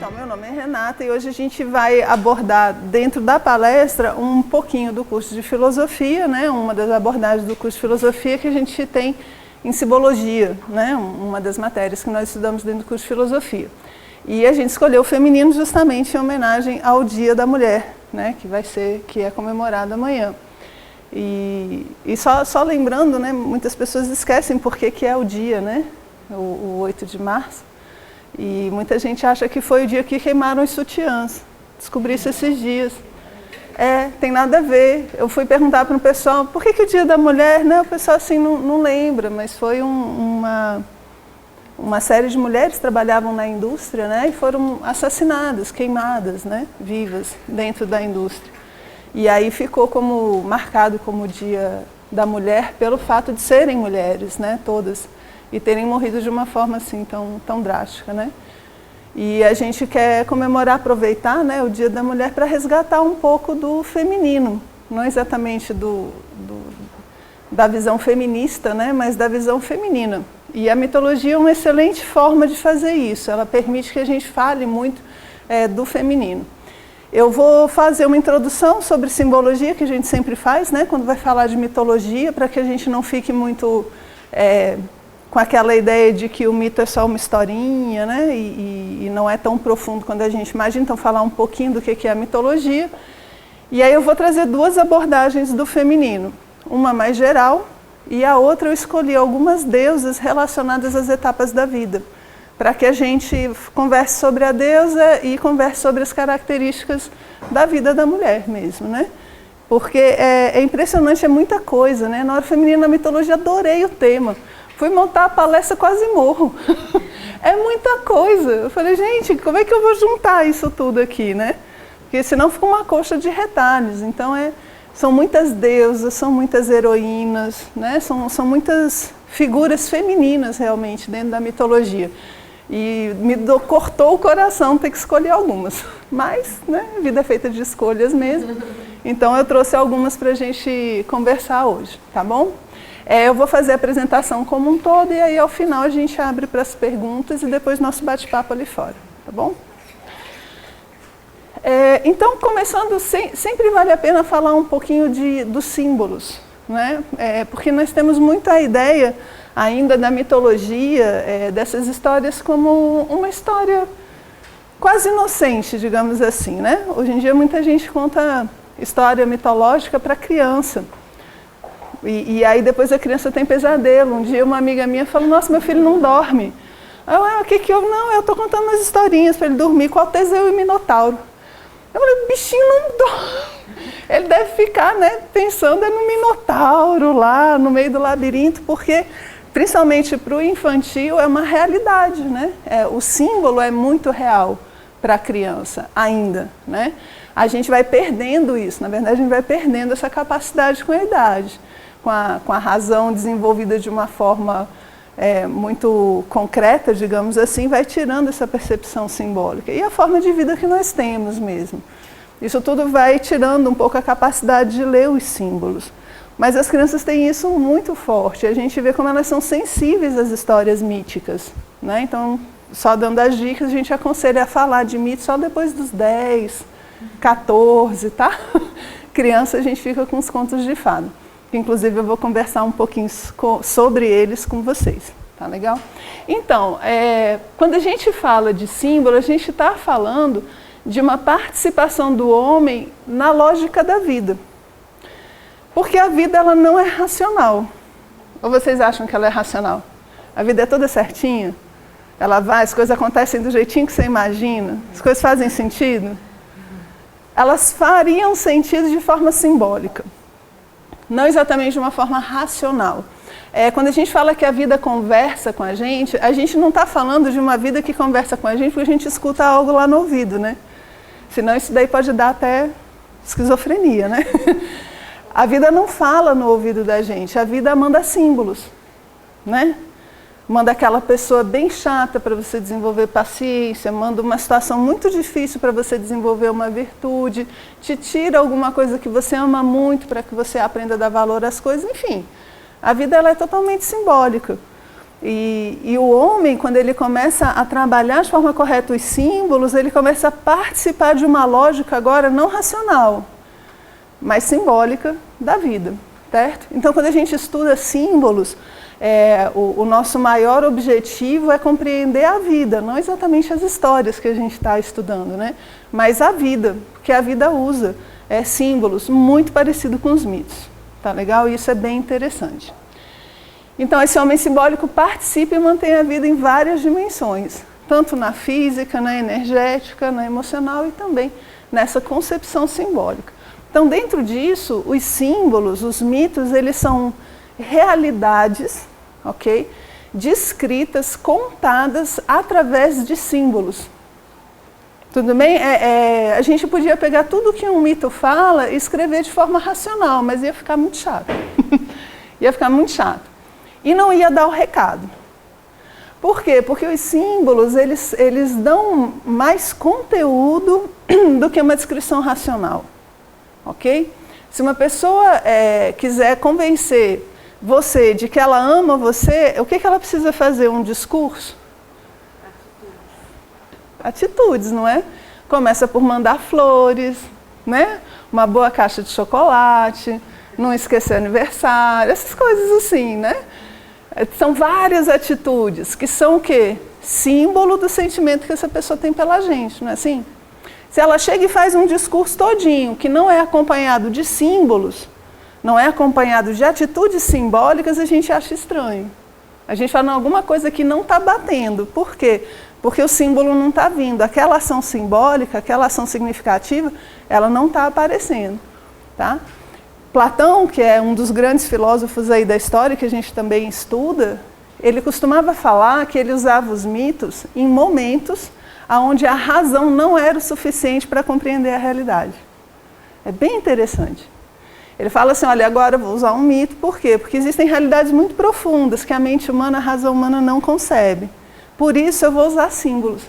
Então, meu nome é Renata e hoje a gente vai abordar dentro da palestra um pouquinho do curso de filosofia, né? Uma das abordagens do curso de filosofia que a gente tem em simbologia, né? Uma das matérias que nós estudamos dentro do curso de filosofia. E a gente escolheu o feminino justamente em homenagem ao Dia da Mulher, né? Que é comemorado amanhã. E só lembrando, né? Muitas pessoas esquecem por que é o dia, né? O 8 de março. E muita gente acha que foi o dia que queimaram os sutiãs. Descobri isso esses dias. Tem nada a ver. Eu fui perguntar para o pessoal, por que o Dia da Mulher? Né? O pessoal assim não lembra, mas foi uma série de mulheres que trabalhavam na indústria, né? E foram assassinadas, queimadas, né? Vivas dentro da indústria. E aí ficou marcado como o Dia da Mulher pelo fato de serem mulheres, né? Todas. E terem morrido de uma forma assim tão drástica, né? E a gente quer comemorar, aproveitar, né, o Dia da Mulher para resgatar um pouco do feminino, não exatamente da visão feminista, né, mas da visão feminina. E a mitologia é uma excelente forma de fazer isso, ela permite que a gente fale muito do feminino. Eu vou fazer uma introdução sobre simbologia, que a gente sempre faz, né, quando vai falar de mitologia, para que a gente não fique muito com aquela ideia de que o mito é só uma historinha, né? E não é tão profundo quando a gente imagina. Então, falar um pouquinho do que é a mitologia. E aí eu vou trazer duas abordagens do feminino. Uma mais geral e a outra eu escolhi algumas deusas relacionadas às etapas da vida, para que a gente converse sobre a deusa e converse sobre as características da vida da mulher mesmo, né? Porque é impressionante, é muita coisa, né? Na hora feminina na mitologia, adorei o tema. Fui montar a palestra, quase morro. É muita coisa. Eu falei, gente, como é que eu vou juntar isso tudo aqui, né? Porque senão fica uma coxa de retalhos. Então, são muitas deusas, são muitas heroínas, né? São muitas figuras femininas, realmente, dentro da mitologia. E cortou o coração ter que escolher algumas. Mas, né, a vida é feita de escolhas mesmo. Então, eu trouxe algumas para a gente conversar hoje, tá bom? Eu vou fazer a apresentação como um todo e aí ao final a gente abre para as perguntas e depois nosso bate-papo ali fora, tá bom? Então, começando, sempre vale a pena falar um pouquinho dos símbolos, né? Porque nós temos muita ideia ainda da mitologia, dessas histórias como uma história quase inocente, digamos assim, né? Hoje em dia muita gente conta história mitológica para criança. E aí depois a criança tem pesadelo. Um dia uma amiga minha falou, nossa, meu filho não dorme. O que houve? Não, eu estou contando umas historinhas para ele dormir com o Teseu e o Minotauro. Eu falei, o bichinho não dorme. Ele deve ficar, né, pensando no Minotauro lá no meio do labirinto, porque principalmente para o infantil é uma realidade, né? O símbolo é muito real para a criança ainda, né? A gente vai perdendo isso, na verdade a gente vai perdendo essa capacidade com a idade. Com a razão desenvolvida de uma forma muito concreta, digamos assim, vai tirando essa percepção simbólica. E a forma de vida que nós temos mesmo. Isso tudo vai tirando um pouco a capacidade de ler os símbolos. Mas as crianças têm isso muito forte. A gente vê como elas são sensíveis às histórias míticas, né? Então, só dando as dicas, a gente aconselha a falar de mito só depois dos 10, 14, tá? Criança, a gente fica com os contos de fada. Inclusive, eu vou conversar um pouquinho sobre eles com vocês, tá legal? Então, quando a gente fala de símbolo, a gente está falando de uma participação do homem na lógica da vida. Porque a vida, ela não é racional. Ou vocês acham que ela é racional? A vida é toda certinha? Ela vai, as coisas acontecem do jeitinho que você imagina? As coisas fazem sentido? Elas fariam sentido de forma simbólica. Não exatamente de uma forma racional. Quando a gente fala que a vida conversa com a gente não está falando de uma vida que conversa com a gente porque a gente escuta algo lá no ouvido, né? Senão isso daí pode dar até esquizofrenia, né? A vida não fala no ouvido da gente, a vida manda símbolos, né? Manda aquela pessoa bem chata para você desenvolver paciência, manda uma situação muito difícil para você desenvolver uma virtude, te tira alguma coisa que você ama muito para que você aprenda a dar valor às coisas, enfim. A vida ela é totalmente simbólica. E o homem, quando ele começa a trabalhar de forma correta os símbolos, ele começa a participar de uma lógica agora não racional, mas simbólica da vida, certo? Então, quando a gente estuda símbolos, o nosso maior objetivo é compreender a vida, não exatamente as histórias que a gente está estudando, né? Mas a vida, porque a vida usa símbolos muito parecidos com os mitos, tá legal? E isso é bem interessante. Então, esse homem simbólico participa e mantém a vida em várias dimensões, tanto na física, na energética, na emocional e também nessa concepção simbólica. Então, dentro disso, os símbolos, os mitos, eles são realidades, ok? Descritas, contadas através de símbolos. Tudo bem? A gente podia pegar tudo que um mito fala e escrever de forma racional, mas ia ficar muito chato. Ia ficar muito chato. E não ia dar o recado. Por quê? Porque os símbolos, eles dão mais conteúdo do que uma descrição racional. Ok? Se uma pessoa quiser convencer você de que ela ama você, o que ela precisa fazer? Um discurso? Atitudes, não é? Começa por mandar flores, né? Uma boa caixa de chocolate, não esquecer aniversário, essas coisas assim, né? São várias atitudes que são o quê? Símbolo do sentimento que essa pessoa tem pela gente, não é assim? Se ela chega e faz um discurso todinho que não é acompanhado de símbolos, não é acompanhado de atitudes simbólicas, a gente acha estranho. A gente fala, não, alguma coisa que não está batendo. Por quê? Porque o símbolo não está vindo. Aquela ação simbólica, aquela ação significativa, ela não está aparecendo. Tá? Platão, que é um dos grandes filósofos aí da história, que a gente também estuda, ele costumava falar que ele usava os mitos em momentos onde a razão não era o suficiente para compreender a realidade. É bem interessante. Ele fala assim, olha, agora eu vou usar um mito, por quê? Porque existem realidades muito profundas que a mente humana, a razão humana não concebe. Por isso eu vou usar símbolos,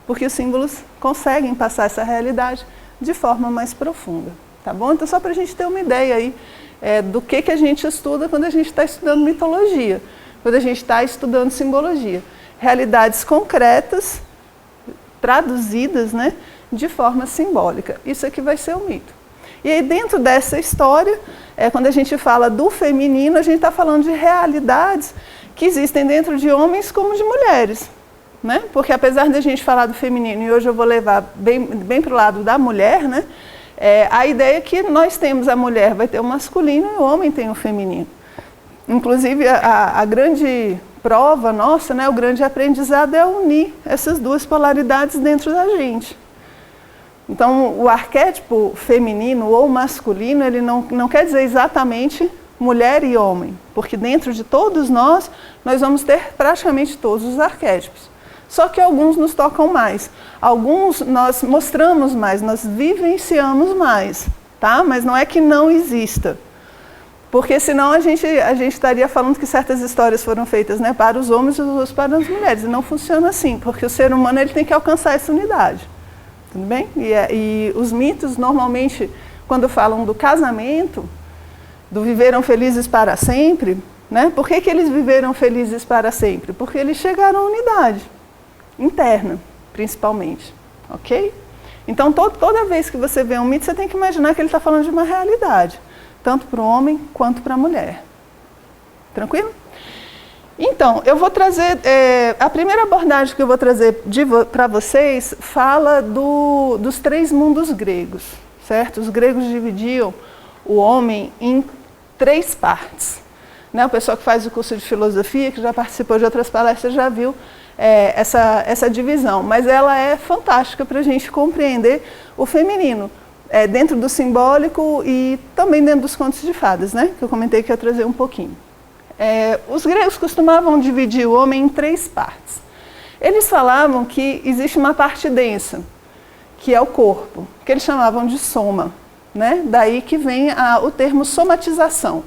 porque os símbolos conseguem passar essa realidade de forma mais profunda. Tá bom? Então, só para a gente ter uma ideia aí do que a gente estuda quando a gente está estudando mitologia, quando a gente está estudando simbologia. Realidades concretas, traduzidas, né, de forma simbólica. Isso aqui vai ser o mito. E aí, dentro dessa história, quando a gente fala do feminino, a gente está falando de realidades que existem dentro de homens como de mulheres. Né? Porque apesar de a gente falar do feminino, e hoje eu vou levar bem para o lado da mulher, né? A ideia é que nós temos a mulher, vai ter o masculino e o homem tem o feminino. Inclusive, a grande prova nossa, né, o grande aprendizado é unir essas duas polaridades dentro da gente. Então, o arquétipo feminino ou masculino, ele não quer dizer exatamente mulher e homem, porque dentro de todos nós vamos ter praticamente todos os arquétipos. Só que alguns nos tocam mais, alguns nós mostramos mais, nós vivenciamos mais, tá? Mas não é que não exista, porque senão a gente estaria falando que certas histórias foram feitas, né, para os homens e outros para as mulheres, e não funciona assim, porque o ser humano ele tem que alcançar essa unidade, tudo bem? E os mitos normalmente, quando falam do casamento, do viveram felizes para sempre, né? Por que eles viveram felizes para sempre? Porque eles chegaram à unidade interna, principalmente, ok? Então, toda vez que você vê um mito, você tem que imaginar que ele está falando de uma realidade, tanto para o homem quanto para a mulher. Tranquilo? Então, eu vou trazer, a primeira abordagem que eu vou trazer para vocês fala dos três mundos gregos, certo? Os gregos dividiam o homem em três partes. Né? O pessoal que faz o curso de filosofia, que já participou de outras palestras, já viu essa divisão, mas ela é fantástica para a gente compreender o feminino, dentro do simbólico e também dentro dos contos de fadas, né? Que eu comentei que ia trazer um pouquinho. Os gregos costumavam dividir o homem em três partes. Eles falavam que existe uma parte densa, que é o corpo, que eles chamavam de soma, né? Daí que vem o termo somatização.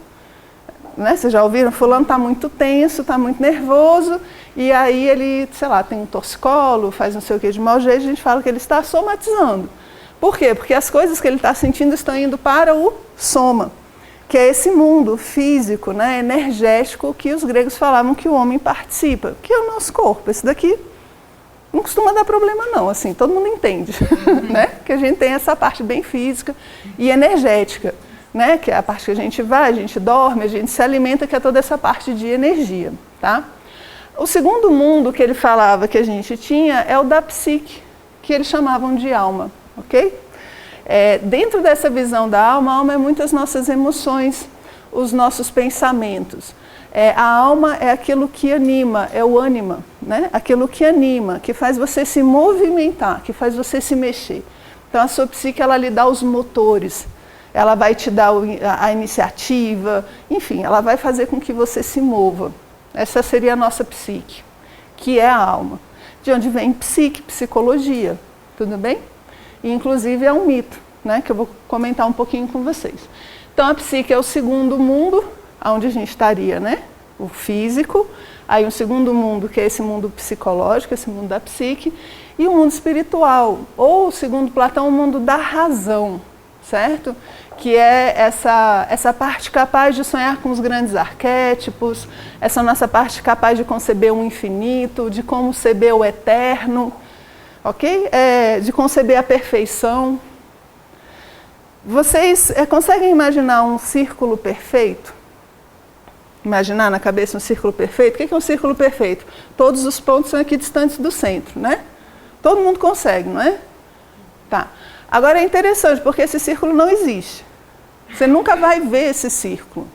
Né? Vocês já ouviram? Fulano está muito tenso, está muito nervoso, e aí ele, sei lá, tem um torcicolo, faz não sei o que de mau jeito, a gente fala que ele está somatizando. Por quê? Porque as coisas que ele está sentindo estão indo para o soma. que é esse mundo físico, né, energético, que os gregos falavam que o homem participa, que é o nosso corpo. Esse daqui não costuma dar problema não, assim, todo mundo entende, né? Que a gente tem essa parte bem física e energética, né? Que é a parte que a gente vai, a gente dorme, a gente se alimenta, que é toda essa parte de energia, tá? O segundo mundo que ele falava que a gente tinha é o da psique, que eles chamavam de alma, ok? Dentro dessa visão da alma, a alma é muitas nossas emoções, os nossos pensamentos. A alma é aquilo que anima, é o ânima, né? Aquilo que anima, que faz você se movimentar, que faz você se mexer. Então a sua psique, ela lhe dá os motores, ela vai te dar a iniciativa, enfim, ela vai fazer com que você se mova. Essa seria a nossa psique, que é a alma. De onde vem psique, psicologia, tudo bem? E, inclusive é um mito, né? Que eu vou comentar um pouquinho com vocês. Então a psique é o segundo mundo, onde a gente estaria, né? O físico, aí um segundo mundo que é esse mundo psicológico, esse mundo da psique, e o mundo espiritual, ou segundo Platão, o mundo da razão, certo? Que é essa parte capaz de sonhar com os grandes arquétipos, essa nossa parte capaz de conceber o infinito, de conceber o eterno, ok? De conceber a perfeição. Vocês conseguem imaginar um círculo perfeito? Imaginar na cabeça um círculo perfeito? O que é um círculo perfeito? Todos os pontos são aqui distantes do centro, né? Todo mundo consegue, não é? Tá. Agora é interessante, porque esse círculo não existe. Você nunca vai ver esse círculo.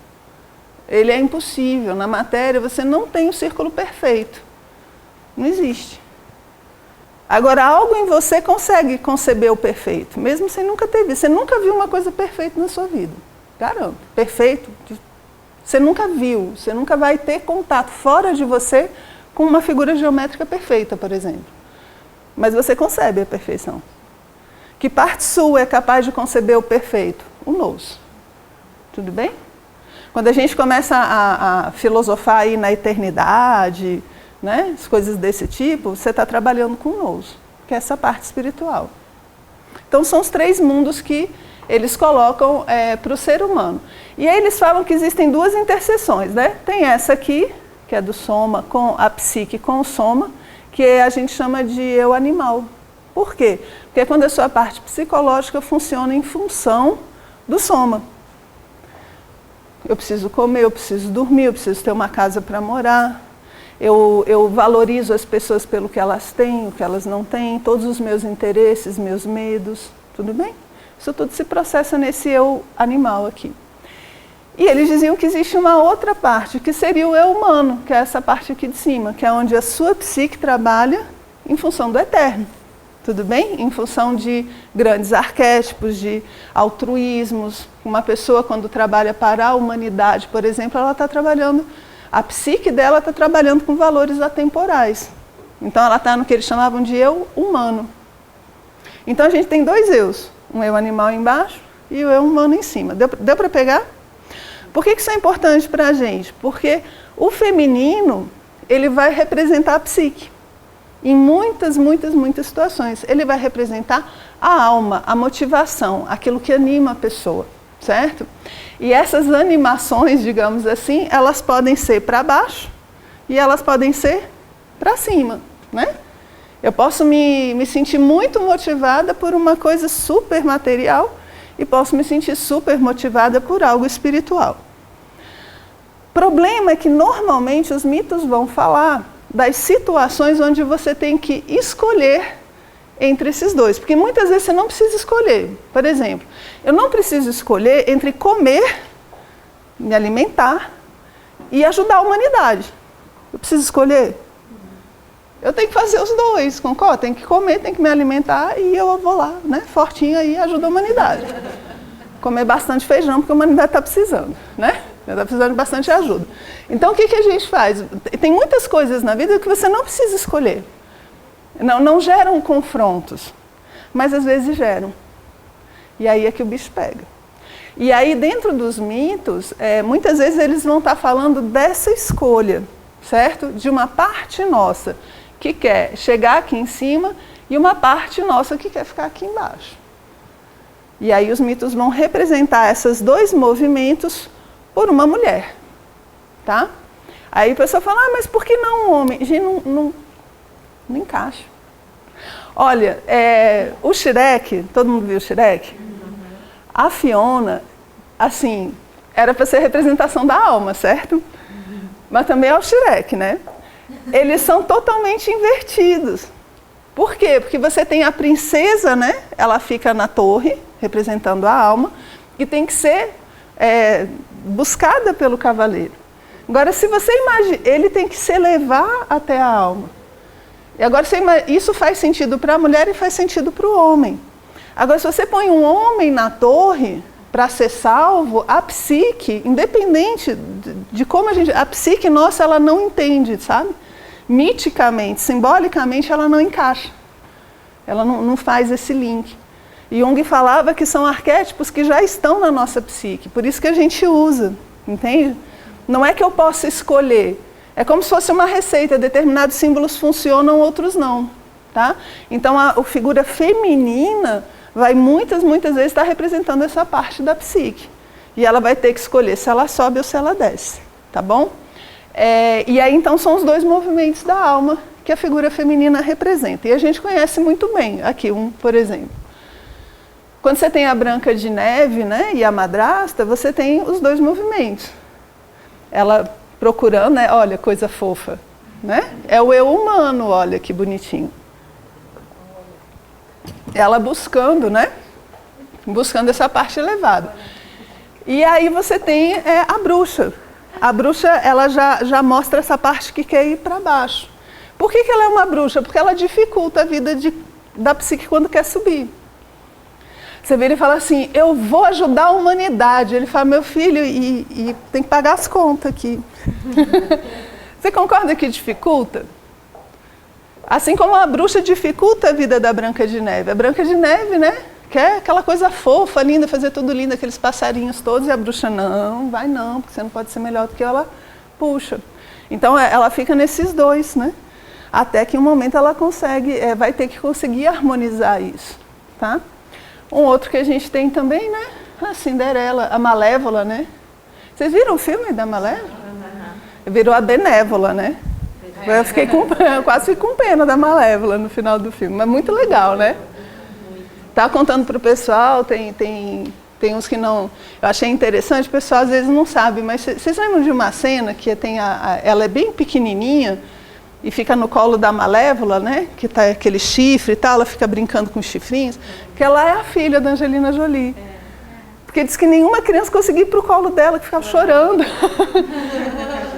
Ele é impossível. Na matéria, você não tem um círculo perfeito. Não existe. Agora, algo em você consegue conceber o perfeito, mesmo sem nunca ter visto. Você nunca viu uma coisa perfeita na sua vida. Garanto. Perfeito. Você nunca viu. Você nunca vai ter contato fora de você com uma figura geométrica perfeita, por exemplo. Mas você concebe a perfeição. Que parte sua é capaz de conceber o perfeito? O nous. Tudo bem? Quando a gente começa a filosofar aí na eternidade, né, as coisas desse tipo, você está trabalhando com o nous, que é essa parte espiritual. Então são os três mundos que eles colocam para o ser humano. E aí eles falam que existem duas interseções, né? Tem essa aqui, que é do soma, com a psique com o soma, que a gente chama de eu animal. Por quê? Porque é quando a sua parte psicológica funciona em função do soma. Eu preciso comer, eu preciso dormir, eu preciso ter uma casa para morar. Eu valorizo as pessoas pelo que elas têm, o que elas não têm, todos os meus interesses, meus medos, tudo bem? Isso tudo se processa nesse eu animal aqui. E eles diziam que existe uma outra parte, que seria o eu humano, que é essa parte aqui de cima, que é onde a sua psique trabalha em função do eterno. Tudo bem? Em função de grandes arquétipos, de altruísmos. Uma pessoa, quando trabalha para a humanidade, por exemplo, ela está trabalhando, a psique dela está trabalhando com valores atemporais. Então, ela está no que eles chamavam de eu humano. Então, a gente tem dois eus. Um eu animal embaixo e o eu humano em cima. Deu para pegar? Por que isso é importante para a gente? Porque o feminino, ele vai representar a psique. Em muitas, muitas, muitas situações. Ele vai representar a alma, a motivação, aquilo que anima a pessoa, certo? E essas animações, digamos assim, elas podem ser para baixo e elas podem ser para cima, né? Eu posso me sentir muito motivada por uma coisa super material e posso me sentir super motivada por algo espiritual. O problema é que normalmente os mitos vão falar das situações onde você tem que escolher entre esses dois. Porque muitas vezes você não precisa escolher. Por exemplo, eu não preciso escolher entre comer, me alimentar e ajudar a humanidade. Eu preciso escolher? Eu tenho que fazer os dois, concorda? Tenho que comer, tenho que me alimentar e eu vou lá, né, fortinho aí, ajudo a humanidade. Comer bastante feijão, porque a humanidade está precisando, né? Está precisando de bastante ajuda. Então, o que a gente faz? Tem muitas coisas na vida que você não precisa escolher. Não geram confrontos, mas às vezes geram. E aí é que o bicho pega. E aí, dentro dos mitos, muitas vezes eles vão estar falando dessa escolha, certo? De uma parte nossa que quer chegar aqui em cima e uma parte nossa que quer ficar aqui embaixo. E aí os mitos vão representar esses dois movimentos por uma mulher, tá? Aí a pessoa fala, mas por que não um homem? Gente, não encaixa. Olha, o Shrek, todo mundo viu o Shrek? A Fiona, assim, era para ser a representação da alma, certo? Mas também é o Shrek, né? Eles são totalmente invertidos. Por quê? Porque você tem a princesa, né? Ela fica na torre, representando a alma, e tem que ser buscada pelo cavaleiro. Agora, se você imagina, ele tem que se elevar até a alma. E agora, isso faz sentido para a mulher e faz sentido para o homem. Agora, se você põe um homem na torre para ser salvo, a psique, independente de como a psique nossa, ela não entende, sabe? Miticamente, simbolicamente, ela não encaixa. Ela não faz esse link. Jung falava que são arquétipos que já estão na nossa psique, por isso que a gente usa, entende? Não é que eu possa escolher, é como se fosse uma receita, determinados símbolos funcionam, outros não, tá? Então a figura feminina vai muitas vezes estar representando essa parte da psique, e ela vai ter que escolher se ela sobe ou se ela desce, tá bom? E aí então são os dois movimentos da alma que a figura feminina representa, e a gente conhece muito bem, aqui por exemplo. Quando você tem a Branca de Neve, né, e a madrasta, você tem os dois movimentos. Ela procurando, né, olha, coisa fofa, né? É o eu humano, olha que bonitinho. Ela buscando, né? Buscando essa parte elevada. E aí você tem a bruxa. A bruxa, ela já mostra essa parte que quer ir para baixo. Por que ela é uma bruxa? Porque ela dificulta a vida da psique quando quer subir. Você vê ele fala assim, eu vou ajudar a humanidade. Ele fala, meu filho, e tem que pagar as contas aqui. Você concorda que dificulta? Assim como a bruxa dificulta a vida da Branca de Neve. A Branca de Neve, né, quer aquela coisa fofa, linda, fazer tudo lindo, aqueles passarinhos todos, e a bruxa, não, vai não, porque você não pode ser melhor do que ela, puxa. Então ela fica nesses dois, né? Até que um momento ela consegue, vai ter que conseguir harmonizar isso, tá? Um outro que a gente tem também, né? A Cinderela, a Malévola, né? Vocês viram o filme da Malévola? Virou a Benévola, né? Eu quase fiquei com pena da Malévola no final do filme, mas muito legal, né? Tá contando para o pessoal, tem uns que não... Eu achei interessante, o pessoal às vezes não sabe, mas vocês lembram de uma cena que tem ela é bem pequenininha, e fica no colo da Malévola, né? Que tá aquele chifre e tal, ela fica brincando com os chifrinhos, que ela é a filha da Angelina Jolie. Porque diz que nenhuma criança conseguia ir pro colo dela, que ficava chorando.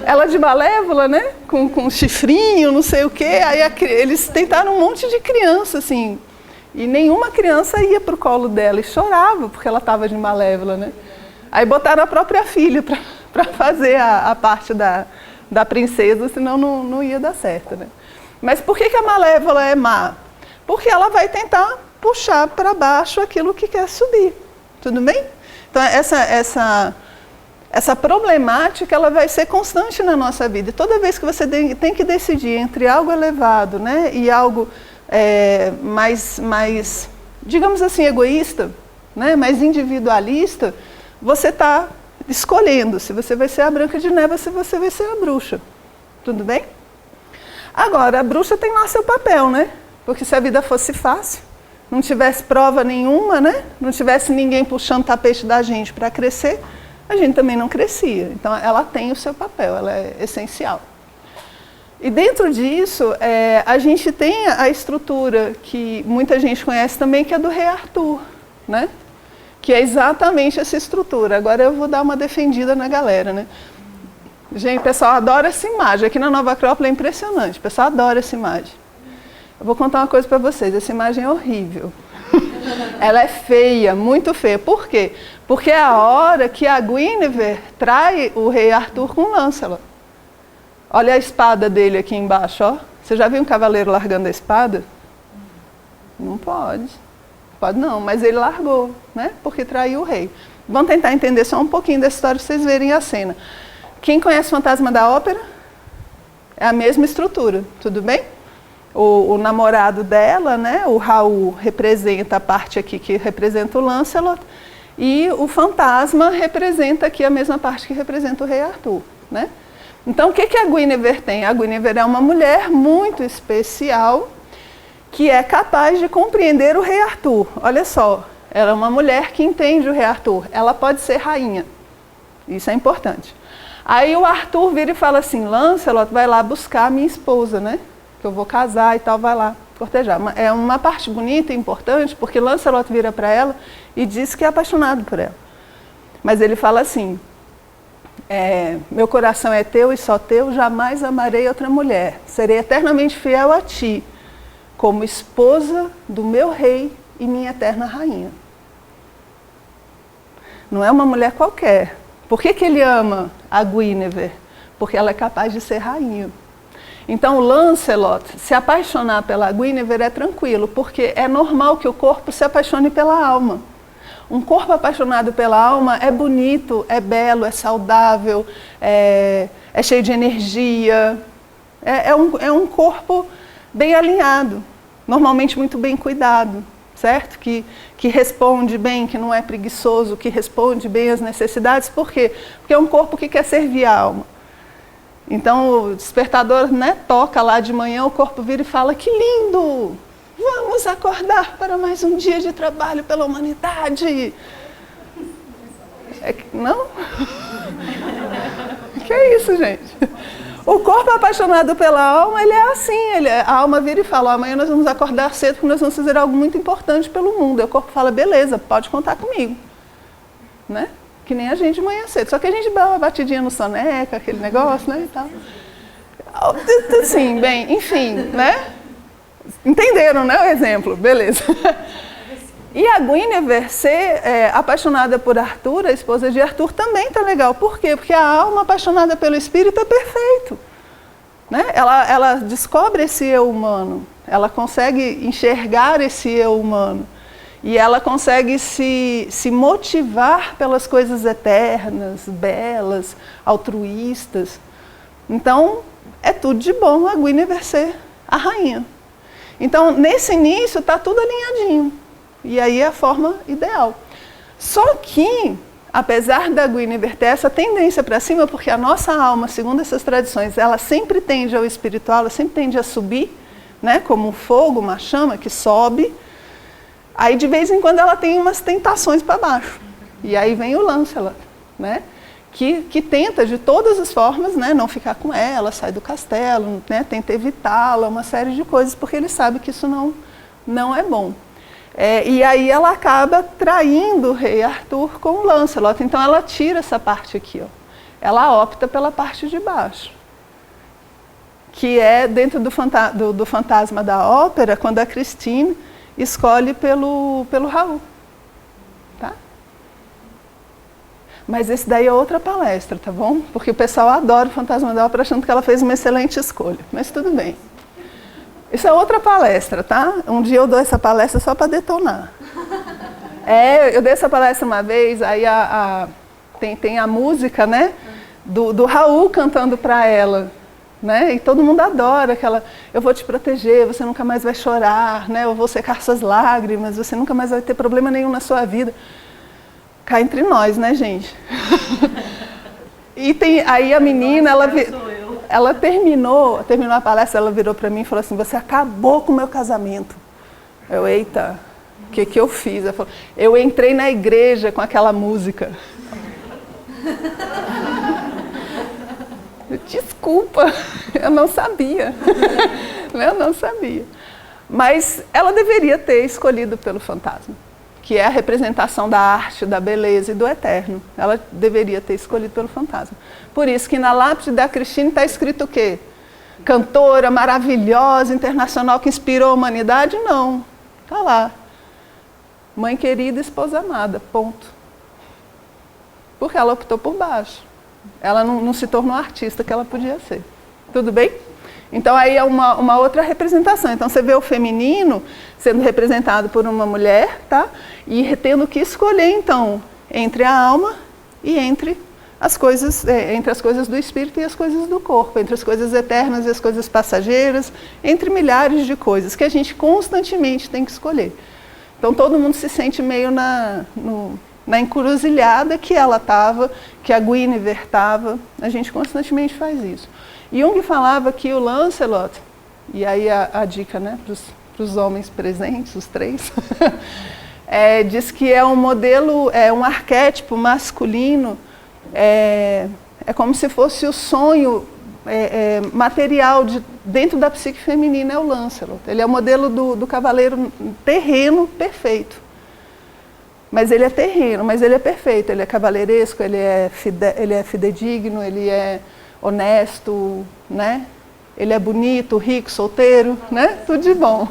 Ela de Malévola, né? Com chifrinho, não sei o quê. Aí eles tentaram um monte de criança, assim. E nenhuma criança ia pro colo dela e chorava, porque ela estava de Malévola, né? Aí botaram a própria filha para fazer a parte da princesa, senão não ia dar certo, né? Mas por que a Malévola é má? Porque ela vai tentar puxar para baixo aquilo que quer subir, tudo bem? Então essa problemática, ela vai ser constante na nossa vida. E toda vez que você tem que decidir entre algo elevado, né, e algo mais, digamos assim, egoísta, né, mais individualista, você está escolhendo se você vai ser a Branca de Neve ou se você vai ser a bruxa. Tudo bem? Agora, a bruxa tem lá seu papel, né? Porque se a vida fosse fácil, não tivesse prova nenhuma, né? Não tivesse ninguém puxando o tapete da gente para crescer, a gente também não crescia. Então, ela tem o seu papel, ela é essencial. E dentro disso, a gente tem a estrutura que muita gente conhece também, que é do Rei Arthur, né? Que é exatamente essa estrutura. Agora eu vou dar uma defendida na galera, né? Gente, o pessoal adora essa imagem. Aqui na Nova Acrópole é impressionante. O pessoal adora essa imagem. Eu vou contar uma coisa para vocês. Essa imagem é horrível. Ela é feia, muito feia. Por quê? Porque é a hora que a Guinevere trai o Rei Arthur com Lancelot. Olha a espada dele aqui embaixo, ó. Você já viu um cavaleiro largando a espada? Não pode. Pode não, mas ele largou, né? Porque traiu o rei. Vamos tentar entender só um pouquinho dessa história para vocês verem a cena. Quem conhece o Fantasma da Ópera? É a mesma estrutura, tudo bem? o namorado dela, né? O Raul representa a parte aqui que representa o Lancelot, e o fantasma representa aqui a mesma parte que representa o rei Arthur, né? Então, o que a Guinevere tem? A Guinevere é uma mulher muito especial, que é capaz de compreender o rei Arthur. Olha só, ela é uma mulher que entende o rei Arthur. Ela pode ser rainha. Isso é importante. Aí o Arthur vira e fala assim, Lancelot, vai lá buscar a minha esposa, né? Que eu vou casar e tal, vai lá cortejar. É uma parte bonita e importante, porque Lancelot vira para ela e diz que é apaixonado por ela. Mas ele fala assim, meu coração é teu e só teu, jamais amarei outra mulher. Serei eternamente fiel a ti, como esposa do meu rei e minha eterna rainha. Não é uma mulher qualquer. Por que ele ama a Guinevere? Porque ela é capaz de ser rainha. Então, o Lancelot se apaixonar pela Guinevere é tranquilo, porque é normal que o corpo se apaixone pela alma. Um corpo apaixonado pela alma é bonito, é belo, é saudável, é cheio de energia. É um corpo bem alinhado, normalmente muito bem cuidado, certo? Que responde bem, que não é preguiçoso, que responde bem às necessidades. Por quê? Porque é um corpo que quer servir a alma. Então, o despertador, né, toca lá de manhã, o corpo vira e fala, que lindo! Vamos acordar para mais um dia de trabalho pela humanidade. Não? Que é isso, gente? O corpo apaixonado pela alma, ele é assim. A alma vira e fala, amanhã nós vamos acordar cedo porque nós vamos fazer algo muito importante pelo mundo. E o corpo fala, beleza, pode contar comigo. Né? Que nem a gente de manhã cedo. Só que a gente dá uma batidinha no soneca, aquele negócio, né, e tal. Assim, bem, enfim, né? Entenderam, né, o exemplo? Beleza. E a Guinevere ser apaixonada por Arthur, a esposa de Arthur, também está legal. Por quê? Porque a alma apaixonada pelo espírito é perfeito. Né? Ela descobre esse eu humano, ela consegue enxergar esse eu humano. E ela consegue se motivar pelas coisas eternas, belas, altruístas. Então, é tudo de bom a Guinevere ser a rainha. Então, nesse início, está tudo alinhadinho. E aí é a forma ideal. Só que, apesar da Guinevere ter essa tendência para cima, porque a nossa alma, segundo essas tradições, ela sempre tende ao espiritual, ela sempre tende a subir, né, como um fogo, uma chama que sobe. Aí, de vez em quando, ela tem umas tentações para baixo. E aí vem o Lancelot, né? Que tenta, de todas as formas, né, não ficar com ela, sai do castelo, né, tenta evitá-la, uma série de coisas, porque ele sabe que isso não é bom. E aí ela acaba traindo o rei Arthur com o Lancelot. Então, ela tira essa parte aqui. Ó. Ela opta pela parte de baixo. Que é dentro do fantasma da ópera, quando a Christine escolhe pelo Raul, tá? Mas esse daí é outra palestra, tá bom? Porque o pessoal adora o fantasma da ópera achando que ela fez uma excelente escolha, mas tudo bem. Isso é outra palestra, tá? Um dia eu dou essa palestra só para detonar. Eu dei essa palestra uma vez, aí tem a música, né? Do Raul cantando para ela. Né? E todo mundo adora aquela, eu vou te proteger, você nunca mais vai chorar, né? Eu vou secar suas lágrimas, você nunca mais vai ter problema nenhum na sua vida. Cá entre nós, né, gente? E aí a menina, ela terminou a palestra, ela virou para mim e falou assim, você acabou com o meu casamento. Eita, o que eu fiz? Ela falou, eu entrei na igreja com aquela música. Desculpa, eu não sabia. Eu não sabia. Mas ela deveria ter escolhido pelo fantasma, que é a representação da arte, da beleza e do eterno. Ela deveria ter escolhido pelo fantasma. Por isso que na lápide da Christine está escrito o quê? Cantora maravilhosa, internacional, que inspirou a humanidade? Não. Está lá. Mãe querida, esposa amada. Ponto. Porque ela optou por baixo. Ela não se tornou a artista que ela podia ser. Tudo bem? Então, aí é uma outra representação. Então, você vê o feminino sendo representado por uma mulher, tá? E tendo que escolher, então, entre a alma e entre as coisas, entre as coisas do espírito e as coisas do corpo, entre as coisas eternas e as coisas passageiras, entre milhares de coisas que a gente constantemente tem que escolher. Então todo mundo se sente meio na encruzilhada que ela estava, que a Guinevere estava, a gente constantemente faz isso. Jung falava que o Lancelot, e aí a dica, né, para os homens presentes, os três, diz que é um modelo, é um arquétipo masculino, é como se fosse o sonho material dentro da psique feminina, é o Lancelot. Ele é o modelo do cavaleiro terreno perfeito. Mas ele é terreno, mas ele é perfeito, ele é cavalheiresco, ele é fidedigno, ele é honesto, né? Ele é bonito, rico, solteiro, né? Tudo de bom.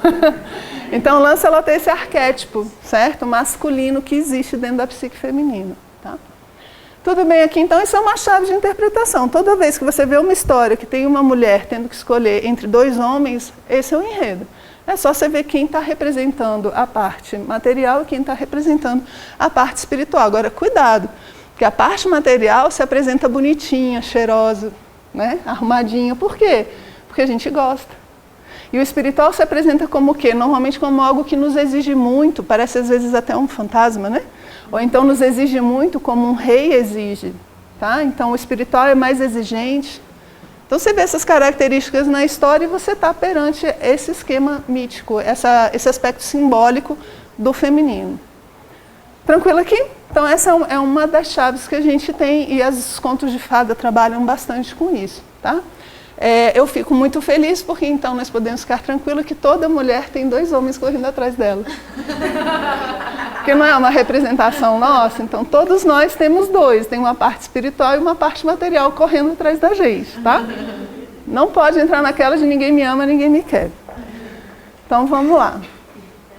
Então o Lancelot é esse arquétipo, certo? Masculino que existe dentro da psique feminina, tá? Tudo bem aqui, então isso é uma chave de interpretação. Toda vez que você vê uma história que tem uma mulher tendo que escolher entre dois homens, esse é o enredo. É só você ver quem está representando a parte material e quem está representando a parte espiritual. Agora, cuidado, porque a parte material se apresenta bonitinha, cheirosa, né? Arrumadinha. Por quê? Porque a gente gosta. E o espiritual se apresenta como o quê? Normalmente como algo que nos exige muito, parece às vezes até um fantasma, né? Ou então nos exige muito como um rei exige, tá? Então o espiritual é mais exigente. Então você vê essas características na história e você está perante esse esquema mítico, esse aspecto simbólico do feminino. Tranquilo aqui? Então essa é uma das chaves que a gente tem e os contos de fada trabalham bastante com isso, tá? Eu fico muito feliz porque então nós podemos ficar tranquilos que toda mulher tem dois homens correndo atrás dela. Porque não é uma representação nossa, então todos nós temos dois, tem uma parte espiritual e uma parte material correndo atrás da gente, tá? Não pode entrar naquela de ninguém me ama, ninguém me quer. Então vamos lá.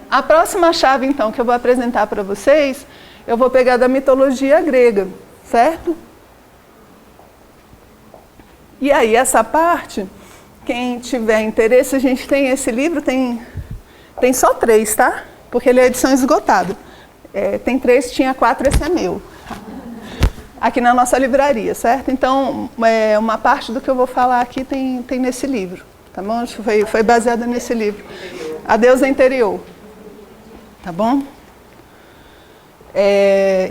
A próxima chave então que eu vou apresentar para vocês, eu vou pegar da mitologia grega, certo? E aí, essa parte, quem tiver interesse, a gente tem esse livro, tem só 3, tá? Porque ele é edição esgotada. Tem 3, tinha 4, esse é meu. Aqui na nossa livraria, certo? Então, uma parte do que eu vou falar aqui tem nesse livro, tá bom? Foi baseada nesse livro. A Deusa Interior. Tá bom?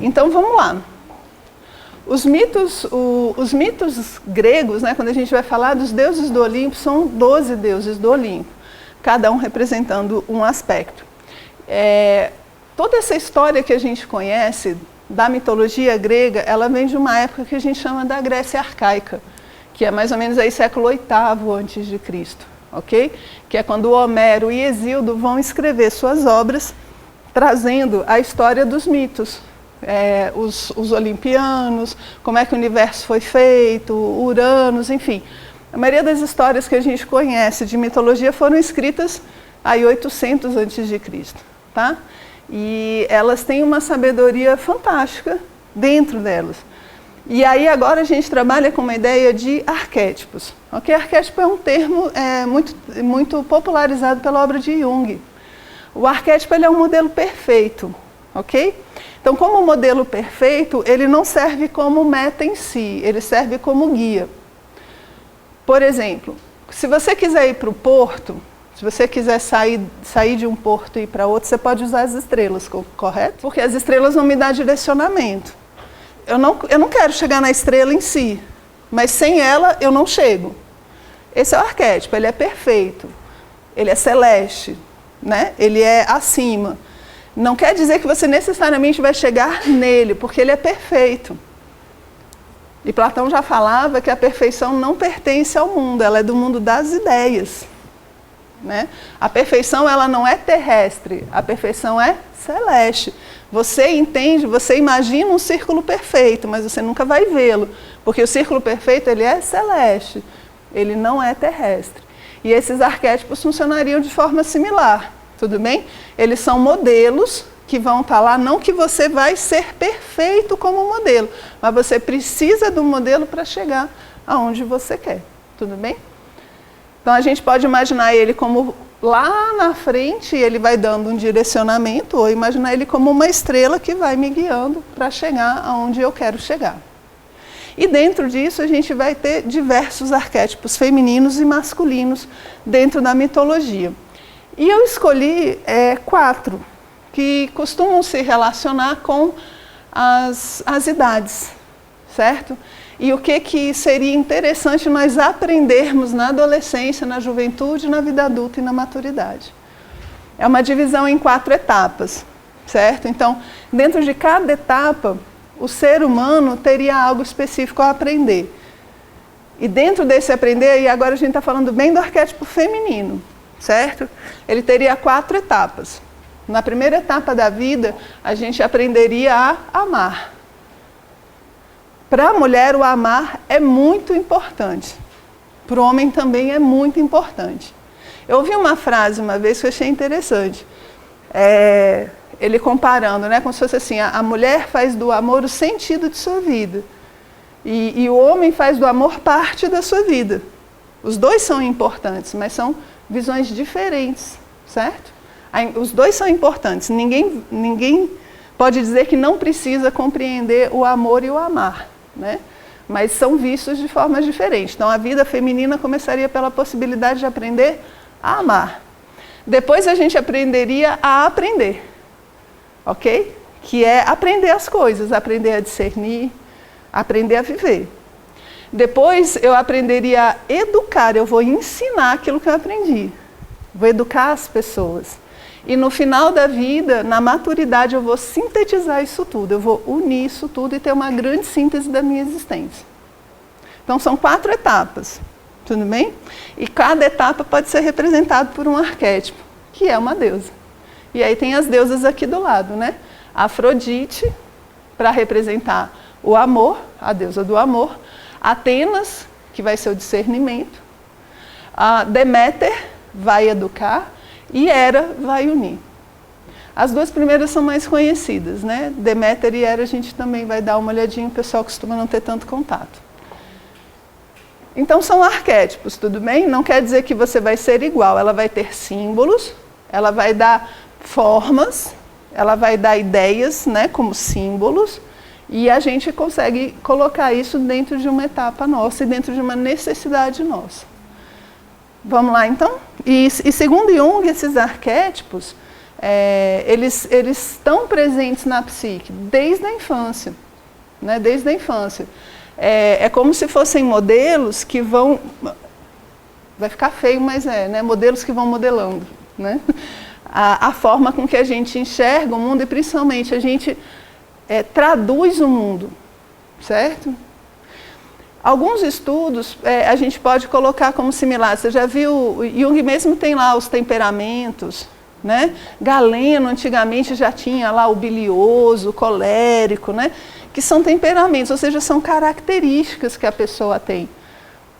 Então, vamos lá. Os mitos gregos, né, quando a gente vai falar dos deuses do Olimpo, são 12 deuses do Olimpo, cada um representando um aspecto. Toda essa história que a gente conhece da mitologia grega, ela vem de uma época que a gente chama da Grécia Arcaica, que é mais ou menos aí século VIII a.C., ok? Que é quando Homero e Hesíodo vão escrever suas obras, trazendo a história dos mitos. Os olimpianos, como é que o universo foi feito, Uranos, enfim. A maioria das histórias que a gente conhece de mitologia foram escritas aí 800 a.C., tá? E elas têm uma sabedoria fantástica dentro delas. E aí agora a gente trabalha com uma ideia de arquétipos. Okay? Arquétipo é um termo muito popularizado pela obra de Jung. O arquétipo ele é um modelo perfeito, ok? Então, como modelo perfeito, ele não serve como meta em si, ele serve como guia. Por exemplo, se você quiser ir para o porto, se você quiser sair de um porto e ir para outro, você pode usar as estrelas, correto? Porque as estrelas vão me dar direcionamento. Eu não quero chegar na estrela em si, mas sem ela eu não chego. Esse é o arquétipo, ele é perfeito, ele é celeste, né? Ele é acima. Não quer dizer que você necessariamente vai chegar nele, porque ele é perfeito. E Platão já falava que a perfeição não pertence ao mundo, ela é do mundo das ideias. Né? A perfeição ela não é terrestre, a perfeição é celeste. Você entende, você imagina um círculo perfeito, mas você nunca vai vê-lo, porque o círculo perfeito ele é celeste, ele não é terrestre. E esses arquétipos funcionariam de forma similar. Tudo bem? Eles são modelos que vão estar lá, não que você vai ser perfeito como modelo, mas você precisa do modelo para chegar aonde você quer. Tudo bem? Então a gente pode imaginar ele como lá na frente, ele vai dando um direcionamento, ou imaginar ele como uma estrela que vai me guiando para chegar aonde eu quero chegar. E dentro disso a gente vai ter diversos arquétipos femininos e masculinos dentro da mitologia. E eu escolhi 4 que costumam se relacionar com as idades, certo? E o que seria interessante nós aprendermos na adolescência, na juventude, na vida adulta e na maturidade. É uma divisão em 4 etapas, certo? Então, dentro de cada etapa, o ser humano teria algo específico a aprender. E dentro desse aprender, e agora a gente está falando bem do arquétipo feminino, certo? Ele teria 4 etapas. Na primeira etapa da vida, a gente aprenderia a amar. Para a mulher, o amar é muito importante. Para o homem também é muito importante. Eu ouvi uma frase uma vez que eu achei interessante. Ele comparando, né, como se fosse assim, a mulher faz do amor o sentido de sua vida. E o homem faz do amor parte da sua vida. Os dois são importantes, mas são visões diferentes, certo? Os dois são importantes. Ninguém pode dizer que não precisa compreender o amor e o amar, né? Mas são vistos de formas diferentes. Então, a vida feminina começaria pela possibilidade de aprender a amar. Depois a gente aprenderia a aprender, ok? Que é aprender as coisas, aprender a discernir, aprender a viver. Depois eu aprenderia a educar, eu vou ensinar aquilo que eu aprendi. Vou educar as pessoas. E no final da vida, na maturidade, eu vou sintetizar isso tudo, eu vou unir isso tudo e ter uma grande síntese da minha existência. Então são 4 etapas, tudo bem? E cada etapa pode ser representada por um arquétipo, que é uma deusa. E aí tem as deusas aqui do lado, né? Afrodite, para representar o amor, a deusa do amor. Atenas, que vai ser o discernimento. A Deméter vai educar. E Hera vai unir. As 2 primeiras são mais conhecidas, né? Deméter e Hera a gente também vai dar uma olhadinha, o pessoal costuma não ter tanto contato. Então são arquétipos, tudo bem? Não quer dizer que você vai ser igual, ela vai ter símbolos, ela vai dar formas, ela vai dar ideias, né, como símbolos, e a gente consegue colocar isso dentro de uma etapa nossa e dentro de uma necessidade nossa. Vamos lá, então? E segundo Jung, esses arquétipos, eles estão presentes na psique desde a infância, né? Desde a infância. É como se fossem modelos que vão... Vai ficar feio, mas né? Modelos que vão modelando, né? A forma com que a gente enxerga o mundo e, principalmente, a gente traduz o mundo, certo? Alguns estudos a gente pode colocar como similares. Você já viu, Jung mesmo tem lá os temperamentos, né? Galeno antigamente já tinha lá o bilioso, o colérico, né? Que são temperamentos, ou seja, são características que a pessoa tem.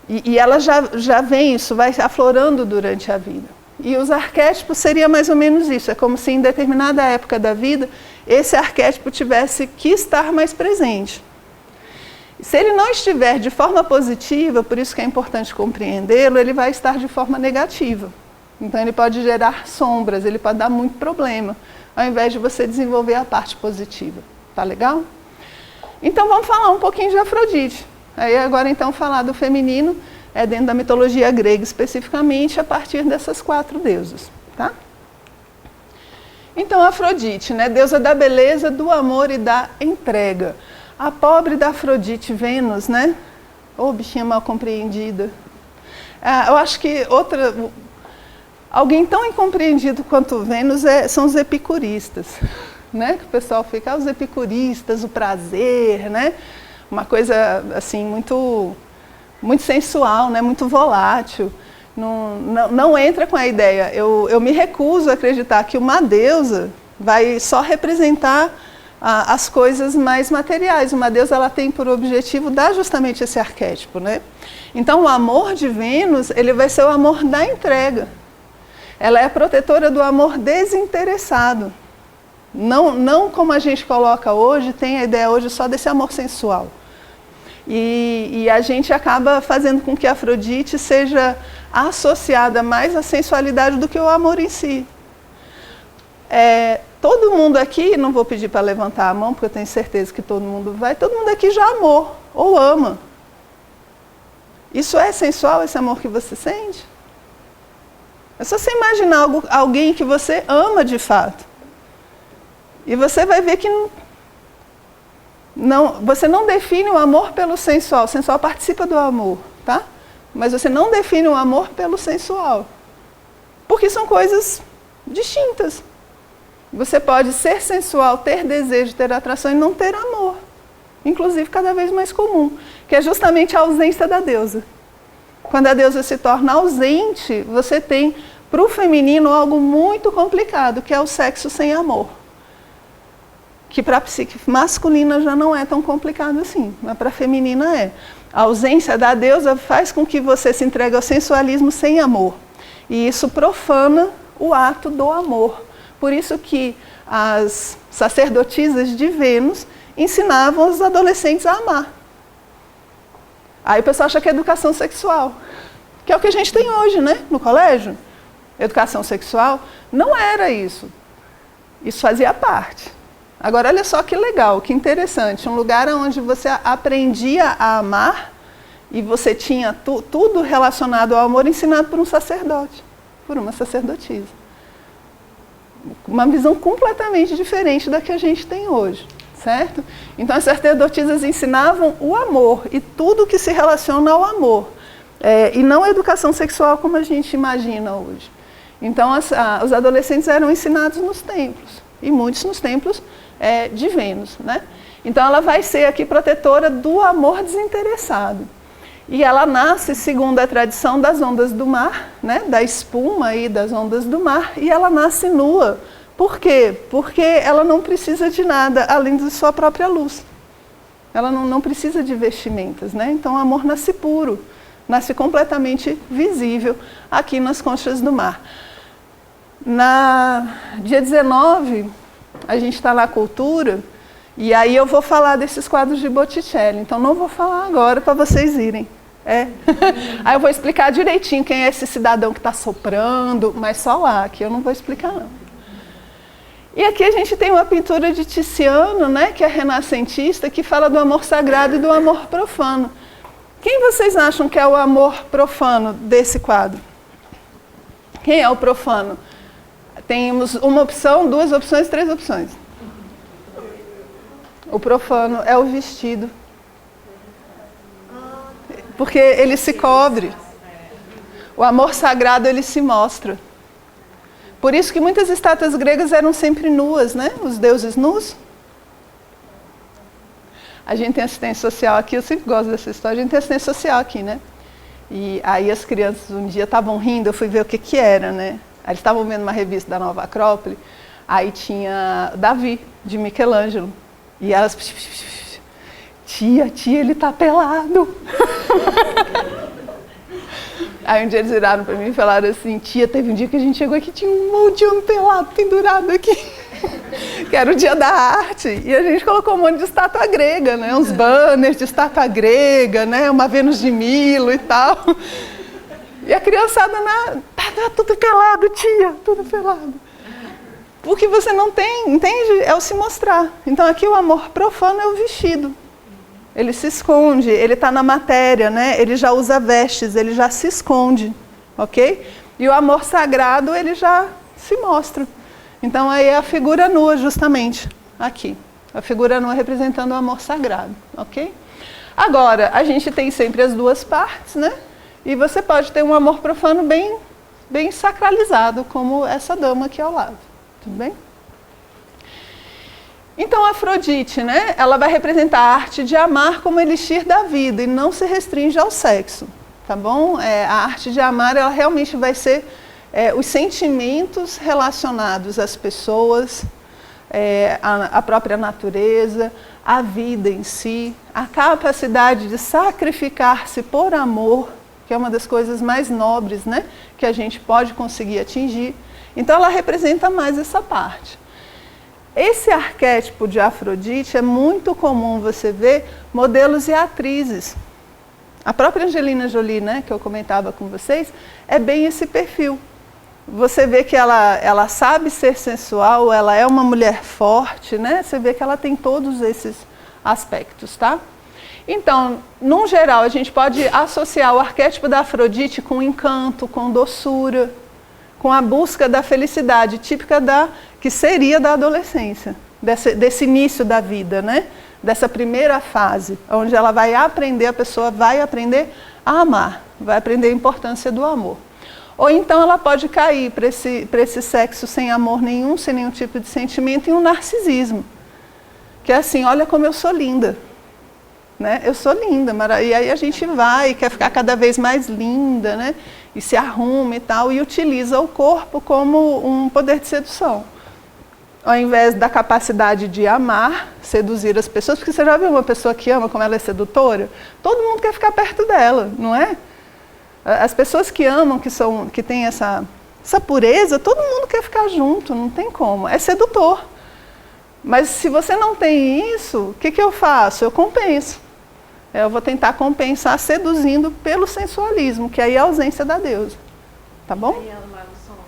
E ela já vem, isso vai aflorando durante a vida. E os arquétipos seria mais ou menos isso, é como se em determinada época da vida esse arquétipo tivesse que estar mais presente. Se ele não estiver de forma positiva, por isso que é importante compreendê-lo, ele vai estar de forma negativa. Então ele pode gerar sombras, ele pode dar muito problema, ao invés de você desenvolver a parte positiva. Tá legal? Então vamos falar um pouquinho de Afrodite. Aí agora então falar do feminino, dentro da mitologia grega especificamente, a partir dessas 4 deusas. Tá? Então Afrodite, né, deusa da beleza, do amor e da entrega. A pobre da Afrodite, Vênus, né? Ô, bichinha mal compreendida. Eu acho que alguém tão incompreendido quanto Vênus são os epicuristas, né? Que o pessoal fica, os epicuristas, o prazer, né? Uma coisa assim muito sensual, né? Muito volátil. Não entra com a ideia. Eu me recuso a acreditar que uma deusa vai só representar as coisas mais materiais. Uma deusa, ela tem por objetivo dar justamente esse arquétipo, né? Então o amor de Vênus, ele vai ser o amor da entrega. Ela é a protetora do amor desinteressado. Não como a gente coloca hoje, tem a ideia hoje só desse amor sensual. E a gente acaba fazendo com que a Afrodite seja associada mais à sensualidade do que o amor em si. todo mundo aqui, não vou pedir para levantar a mão, porque eu tenho certeza que todo mundo vai, todo mundo aqui já amou ou ama. Isso é sensual, esse amor que você sente? É só você imaginar alguém que você ama de fato. E você vai ver que você não define o amor pelo sensual. O sensual participa do amor, tá? Mas você não define o amor pelo sensual. Porque são coisas distintas. Você pode ser sensual, ter desejo, ter atração e não ter amor. Inclusive cada vez mais comum, que é justamente a ausência da deusa. Quando a deusa se torna ausente, você tem para o feminino algo muito complicado, que é o sexo sem amor. Que para a psique masculina já não é tão complicado assim, mas para a feminina é. A ausência da deusa faz com que você se entregue ao sensualismo sem amor. E isso profana o ato do amor. Por isso que as sacerdotisas de Vênus ensinavam os adolescentes a amar. Aí o pessoal acha que é educação sexual, que é o que a gente tem hoje, né, no colégio. Educação sexual não era isso. Isso fazia parte. Agora, olha só que legal, que interessante. Um lugar onde você aprendia a amar e você tinha tudo relacionado ao amor ensinado por um sacerdote, por uma sacerdotisa. Uma visão completamente diferente da que a gente tem hoje, certo? Então, as sacerdotisas ensinavam o amor e tudo que se relaciona ao amor. E não a educação sexual como a gente imagina hoje. Então, os adolescentes eram ensinados nos templos, e muitos nos templos de Vênus, né? Então ela vai ser aqui protetora do amor desinteressado. E ela nasce, segundo a tradição, das ondas do mar, né? Da espuma e das ondas do mar, e ela nasce nua. Por quê? Porque ela não precisa de nada além de sua própria luz. Ela não precisa de vestimentas, né? Então o amor nasce puro, nasce completamente visível aqui nas conchas do mar. Dia 19, a gente está na cultura, e aí eu vou falar desses quadros de Botticelli, então não vou falar agora para vocês irem. Aí eu vou explicar direitinho quem é esse cidadão que está soprando, mas só lá, aqui eu não vou explicar não. E aqui a gente tem uma pintura de Tiziano, né, que é renascentista, que fala do amor sagrado e do amor profano. Quem vocês acham que é o amor profano desse quadro? Quem é o profano? Temos uma opção, duas opções, três opções. O profano é o vestido. Porque ele se cobre. O amor sagrado, ele se mostra. Por isso que muitas estátuas gregas eram sempre nuas, né? Os deuses nus. A gente tem assistência social aqui, eu sempre gosto dessa história, a gente tem assistência social aqui, né? E aí as crianças um dia estavam rindo, eu fui ver o que era, né? Aí eles estavam vendo uma revista da Nova Acrópole, aí tinha Davi, de Michelangelo. E elas, tia, ele tá pelado. Aí um dia eles viraram para mim e falaram assim, tia, teve um dia que a gente chegou aqui e tinha um monte de homem pelado pendurado aqui. Que era o dia da arte. E a gente colocou um monte de estátua grega, né? Uns banners de estátua grega, né? Uma Vênus de Milo e tal. E a criançada, tá tudo pelado, tia, tudo pelado. O que você não tem, entende? É o se mostrar. Então aqui o amor profano é o vestido. Ele se esconde, ele está na matéria, né? Ele já usa vestes, ele já se esconde, ok? E o amor sagrado, ele já se mostra. Então aí é a figura nua, justamente, aqui. A figura nua representando o amor sagrado, ok? Agora, a gente tem sempre as duas partes, né? E você pode ter um amor profano bem sacralizado, como essa dama aqui ao lado. Tudo bem? Então, a Afrodite, né? Ela vai representar a arte de amar como elixir da vida e não se restringe ao sexo, tá bom? A arte de amar, ela realmente vai ser os sentimentos relacionados às pessoas, à própria natureza, à vida em si, a capacidade de sacrificar-se por amor, que é uma das coisas mais nobres, né, que a gente pode conseguir atingir. Então ela representa mais essa parte. Esse arquétipo de Afrodite é muito comum você ver modelos e atrizes. A própria Angelina Jolie, né, que eu comentava com vocês, é bem esse perfil. você vê que ela sabe ser sensual, ela é uma mulher forte, né? Você vê que ela tem todos esses aspectos, tá? Então, num geral, a gente pode associar o arquétipo da Afrodite com encanto, com doçura, com a busca da felicidade típica que seria da adolescência, desse início da vida, né? Dessa primeira fase, onde ela vai aprender, a pessoa vai aprender a amar, vai aprender a importância do amor. Ou então ela pode cair para esse sexo sem amor nenhum, sem nenhum tipo de sentimento, em um narcisismo. Que é assim, olha como eu sou linda. Né? Eu sou linda, e aí a gente vai e quer ficar cada vez mais linda, né? E se arruma e tal, e utiliza o corpo como um poder de sedução. Ao invés da capacidade de amar, seduzir as pessoas, porque você já viu uma pessoa que ama como ela é sedutora? Todo mundo quer ficar perto dela, não é? As pessoas que amam, que têm essa pureza, todo mundo quer ficar junto, não tem como, é sedutor. Mas se você não tem isso, o que eu faço? Eu compenso. Eu vou tentar compensar seduzindo pelo sensualismo, que aí é a ausência da deusa. Tá bom? Aí é o lado sombra.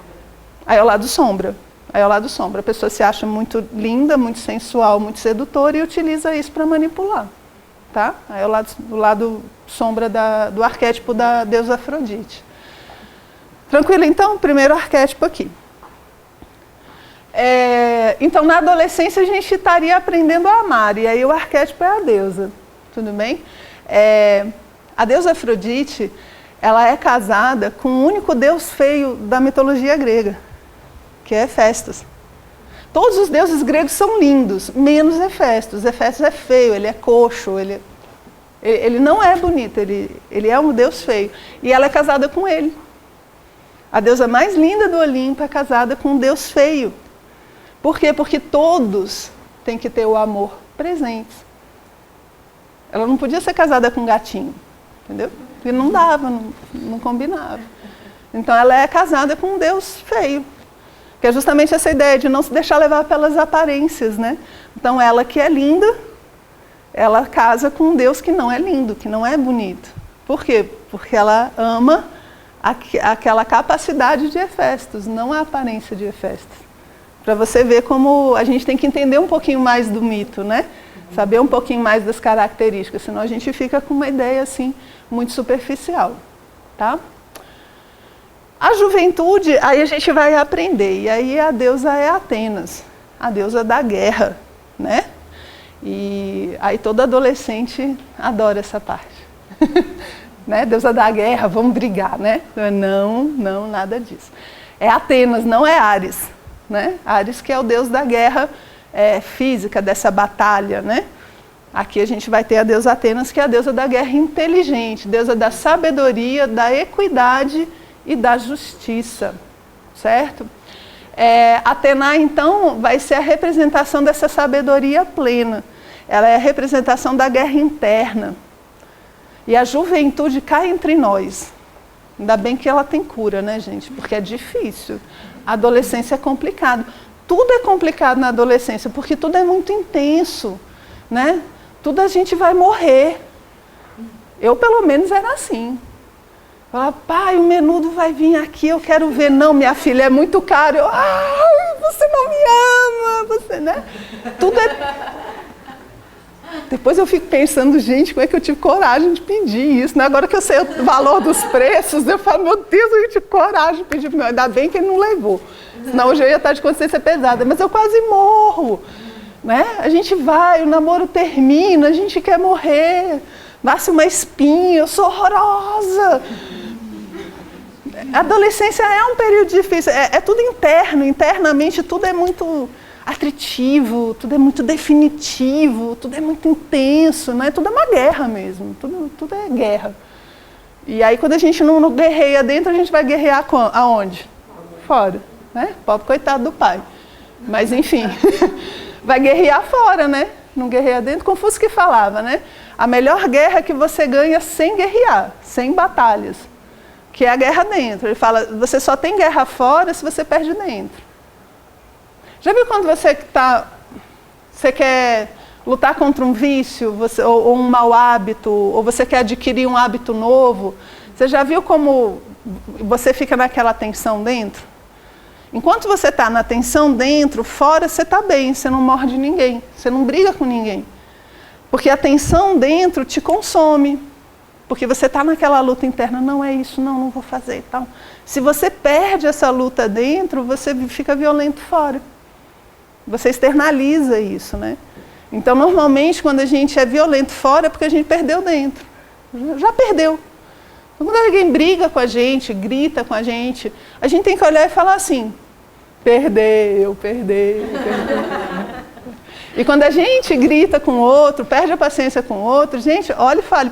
Aí é o lado sombra. Aí é o lado sombra. A pessoa se acha muito linda, muito sensual, muito sedutora e utiliza isso para manipular. Tá? Aí é o lado sombra do arquétipo da deusa Afrodite. Tranquilo, então? Primeiro arquétipo aqui. Então, na adolescência, a gente estaria aprendendo a amar, e aí o arquétipo é a deusa. Tudo bem? A deusa Afrodite, ela é casada com o único deus feio da mitologia grega, que é Hefestos. Todos os deuses gregos são lindos, menos Hefestos. Hefestos é feio, ele é coxo, ele não é bonito, ele é um deus feio. E ela é casada com ele. A deusa mais linda do Olimpo é casada com um deus feio. Por quê? Porque todos têm que ter o amor presente. Ela não podia ser casada com um gatinho, entendeu? Porque não dava, não combinava. Então ela é casada com um deus feio, que é justamente essa ideia de não se deixar levar pelas aparências, né? Então ela que é linda, ela casa com um deus que não é lindo, que não é bonito. Por quê? Porque ela ama aquela capacidade de Hefestos, não a aparência de Hefestos. Para você ver como a gente tem que entender um pouquinho mais do mito, né? Saber um pouquinho mais das características, senão a gente fica com uma ideia assim, muito superficial, tá? A juventude, aí a gente vai aprender, e aí a deusa é Atenas, a deusa da guerra, né? E aí todo adolescente adora essa parte. Né? Deusa da guerra, vamos brigar, né? Não, nada disso. É Atenas, não é Ares, né? Ares que é o deus da guerra física, dessa batalha, né? Aqui a gente vai ter a deusa Atenas, que é a deusa da guerra inteligente, deusa da sabedoria, da equidade e da justiça, certo? Atena, então, vai ser a representação dessa sabedoria plena. Ela é a representação da guerra interna. E a juventude cai entre nós. Ainda bem que ela tem cura, né, gente? Porque é difícil. A adolescência é complicado. Tudo é complicado na adolescência, porque tudo é muito intenso, né? Tudo a gente vai morrer. Eu, pelo menos, era assim. Falava, pai, o menudo vai vir aqui, eu quero ver. Não, minha filha, é muito caro. Eu, ai, você não me ama, você, né? Tudo é... Depois eu fico pensando, gente, como é que eu tive coragem de pedir isso, né? Agora que eu sei o valor dos preços, eu falo, meu Deus, eu tive coragem de pedir. Ainda bem que ele não levou. Senão hoje eu ia estar de consciência pesada. Mas eu quase morro, né? A gente vai, o namoro termina, a gente quer morrer. Nasce uma espinha, eu sou horrorosa. A adolescência é um período difícil, é tudo interno, internamente tudo é muito atritivo, tudo é muito definitivo, tudo é muito intenso, né? Tudo é uma guerra mesmo, tudo é guerra. E aí quando a gente não guerreia dentro, a gente vai guerrear aonde? Fora, né? Pobre coitado do pai. Mas enfim, vai guerrear fora, né? Não guerreia dentro, Confúcio que falava, né? A melhor guerra que você ganha sem guerrear, sem batalhas, que é a guerra dentro. Ele fala, você só tem guerra fora se você perde dentro. Já viu quando você quer lutar contra um vício, ou um mau hábito, ou você quer adquirir um hábito novo? Você já viu como você fica naquela tensão dentro? Enquanto você está na tensão dentro, fora você está bem, você não morde ninguém, você não briga com ninguém. Porque a tensão dentro te consome. Porque você está naquela luta interna, não é isso, não vou fazer e tal. Se você perde essa luta dentro, você fica violento fora. Você externaliza isso, né? Então, normalmente, quando a gente é violento fora, é porque a gente perdeu dentro. Já perdeu. Então, quando alguém briga com a gente, grita com a gente tem que olhar e falar assim, perdeu. E quando a gente grita com o outro, perde a paciência com o outro, gente, olha e fala,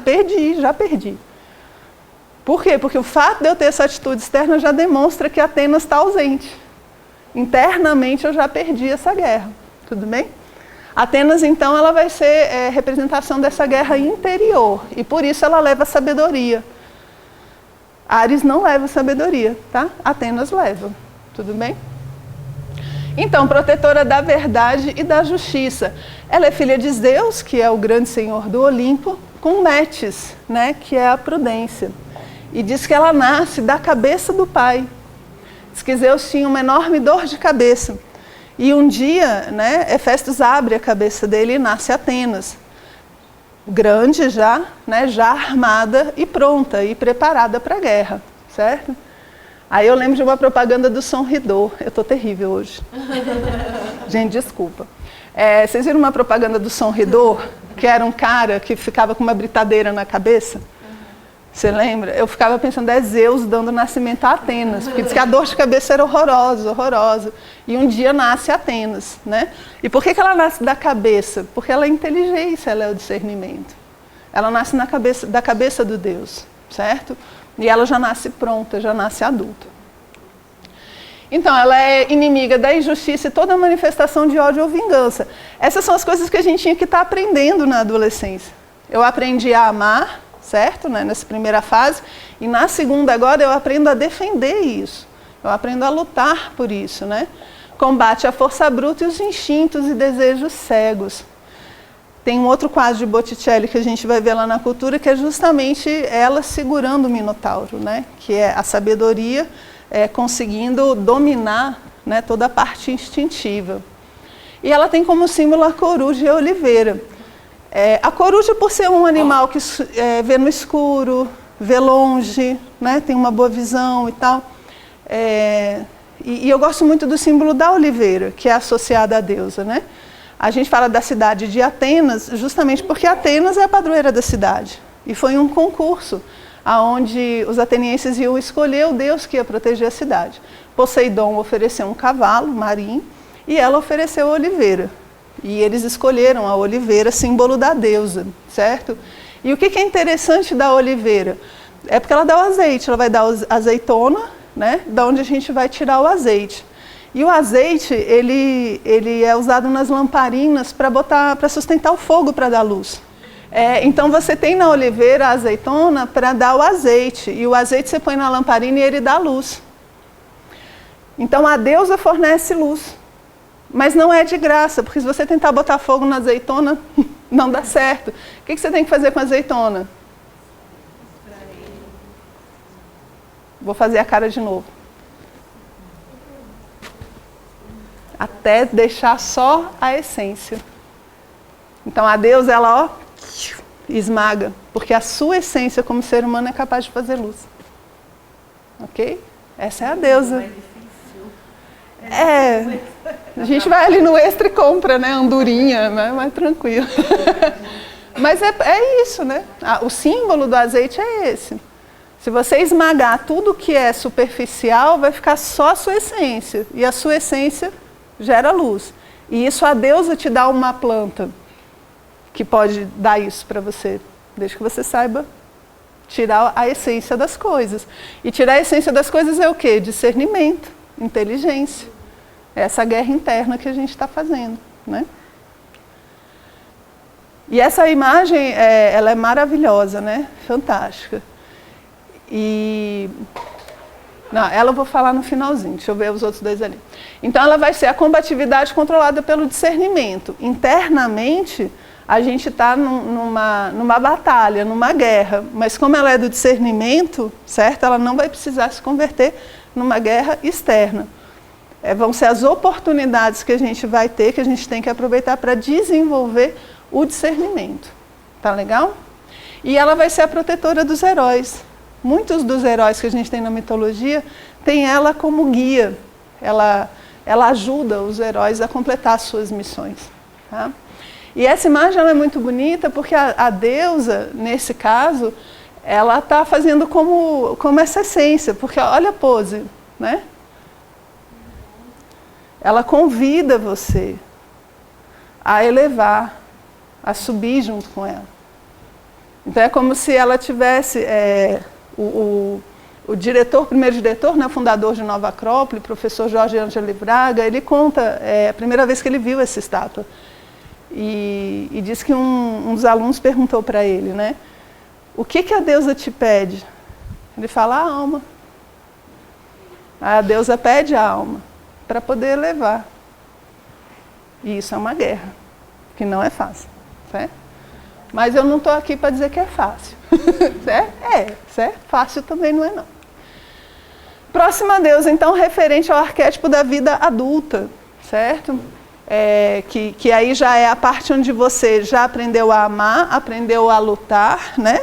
já perdi. Por quê? Porque o fato de eu ter essa atitude externa já demonstra que Atenas está ausente. Internamente eu já perdi essa guerra, tudo bem? Atenas, então, ela vai ser representação dessa guerra interior, e por isso ela leva a sabedoria. Áries não leva sabedoria, tá? Atenas leva, tudo bem? Então, protetora da verdade e da justiça. Ela é filha de Zeus, que é o grande senhor do Olimpo, com Metis, né, que é a prudência. E diz que ela nasce da cabeça do pai. Diz que Zeus tinha uma enorme dor de cabeça. E um dia, né, Hefestos abre a cabeça dele e nasce Atenas. Grande já, né, já armada e pronta e preparada para a guerra, certo? Aí eu lembro de uma propaganda do Sonridor. Eu estou terrível hoje. Gente, desculpa. Vocês viram uma propaganda do Sonridor? Que era um cara que ficava com uma britadeira na cabeça? Você lembra? Eu ficava pensando, é Zeus dando nascimento a Atenas. Porque diz que a dor de cabeça era horrorosa. E um dia nasce Atenas, né? E por que ela nasce da cabeça? Porque ela é a inteligência, ela é o discernimento. Ela nasce da cabeça do Deus, certo? E ela já nasce pronta, já nasce adulta. Então, ela é inimiga da injustiça e toda manifestação de ódio ou vingança. Essas são as coisas que a gente tinha que estar aprendendo na adolescência. Eu aprendi a amar, certo? Né? Nessa primeira fase. E na segunda agora eu aprendo a defender isso. Eu aprendo a lutar por isso, né? Combate a força bruta e os instintos e desejos cegos. Tem um outro quadro de Botticelli que a gente vai ver lá na cultura, que é justamente ela segurando o Minotauro, né? Que é a sabedoria conseguindo dominar, né, toda a parte instintiva. E ela tem como símbolo a coruja e a oliveira. A coruja, por ser um animal que vê no escuro, vê longe, né, tem uma boa visão e tal. E eu gosto muito do símbolo da oliveira, que é associada à deusa, né? A gente fala da cidade de Atenas justamente porque Atenas é a padroeira da cidade. E foi um concurso onde os atenienses iam escolher o deus que ia proteger a cidade. Poseidon ofereceu um cavalo marinho e ela ofereceu a oliveira. E eles escolheram a oliveira, símbolo da deusa, certo? E o que é interessante da oliveira? É porque ela dá o azeite, ela vai dar a azeitona, né? Da onde a gente vai tirar o azeite. E o azeite, ele é usado nas lamparinas para sustentar o fogo, para dar luz. Então você tem na oliveira a azeitona para dar o azeite. E o azeite você põe na lamparina e ele dá luz. Então a deusa fornece luz. Mas não é de graça, porque se você tentar botar fogo na azeitona, não dá certo. O que você tem que fazer com a azeitona? Vou fazer a cara de novo. Até deixar só a essência. Então a deusa, ela, esmaga, porque a sua essência como ser humano é capaz de fazer luz. Ok? Essa é a deusa. A gente vai ali no Extra e compra, né? Andorinha, né? Mais tranquilo. Mas é isso, né? O símbolo do azeite é esse. Se você esmagar tudo que é superficial, vai ficar só a sua essência. E a sua essência gera luz. E isso a deusa te dá uma planta que pode dar isso para você, desde que você saiba tirar a essência das coisas. E tirar a essência das coisas é o quê? Discernimento, inteligência. Essa guerra interna que a gente está fazendo, né? E essa imagem, ela é maravilhosa, né? Fantástica. Não, ela eu vou falar no finalzinho, deixa eu ver os outros dois ali. Então ela vai ser a combatividade controlada pelo discernimento. Internamente, a gente está numa batalha, numa guerra, mas como ela é do discernimento, certo? Ela não vai precisar se converter numa guerra externa. vão ser as oportunidades que a gente vai ter, que a gente tem que aproveitar para desenvolver o discernimento. Tá legal? E ela vai ser a protetora dos heróis. Muitos dos heróis que a gente tem na mitologia tem ela como guia. Ela ajuda os heróis a completar as suas missões. Tá? E essa imagem ela é muito bonita porque a deusa, nesse caso, ela está fazendo como essa essência, porque olha a pose, né? Ela convida você a elevar, a subir junto com ela. Então é como se ela tivesse, o primeiro diretor, né, fundador de Nova Acrópole, professor Jorge Ângelo Braga, ele conta a primeira vez que ele viu essa estátua. E diz que um dos alunos perguntou para ele, né, o que a deusa te pede? Ele fala, a alma. A deusa pede a alma para poder elevar. E isso é uma guerra, que não é fácil. Certo? Mas eu não estou aqui para dizer que é fácil. Certo? Fácil também não é não. Próxima deusa, então, referente ao arquétipo da vida adulta, certo? Que aí já é a parte onde você já aprendeu a amar, aprendeu a lutar, né?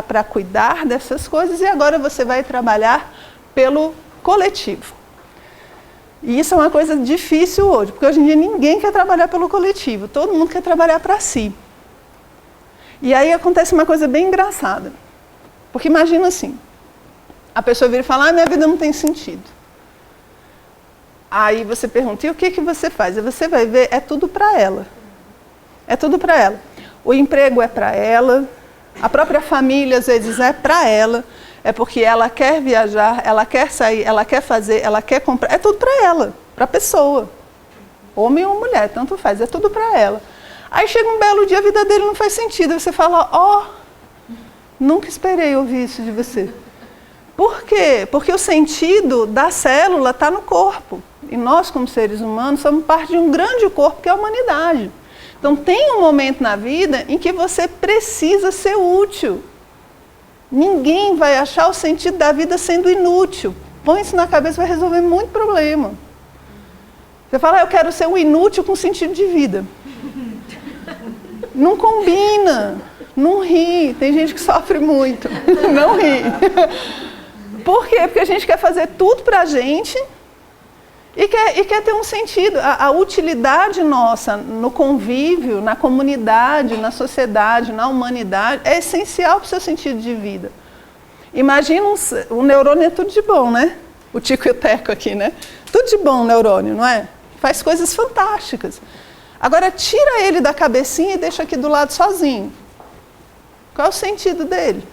Para cuidar dessas coisas, e agora você vai trabalhar pelo coletivo. E isso é uma coisa difícil hoje, porque hoje em dia ninguém quer trabalhar pelo coletivo, todo mundo quer trabalhar para si. E aí acontece uma coisa bem engraçada, porque imagina assim, a pessoa vira e fala, minha vida não tem sentido. Aí você pergunta, e o que você faz? E você vai ver, é tudo para ela. É tudo para ela. O emprego é para ela, a própria família às vezes é para ela, é porque ela quer viajar, ela quer sair, ela quer fazer, ela quer comprar, é tudo para ela, para a pessoa. Homem ou mulher, tanto faz, é tudo para ela. Aí chega um belo dia, a vida dele não faz sentido, você fala, nunca esperei ouvir isso de você. Por quê? Porque o sentido da célula está no corpo. E nós, como seres humanos, somos parte de um grande corpo que é a humanidade. Então tem um momento na vida em que você precisa ser útil. Ninguém vai achar o sentido da vida sendo inútil. Põe isso na cabeça, vai resolver muito problema. Você fala, eu quero ser um inútil com sentido de vida. Não combina, não ri. Tem gente que sofre muito, não ri. Por quê? Porque a gente quer fazer tudo pra gente e quer ter um sentido. A utilidade nossa no convívio, na comunidade, na sociedade, na humanidade, é essencial para o seu sentido de vida. Imagina, o neurônio é tudo de bom, né? O Tico e o Teco aqui, né? Tudo de bom o neurônio, não é? Faz coisas fantásticas. Agora tira ele da cabecinha e deixa aqui do lado sozinho. Qual é o sentido dele?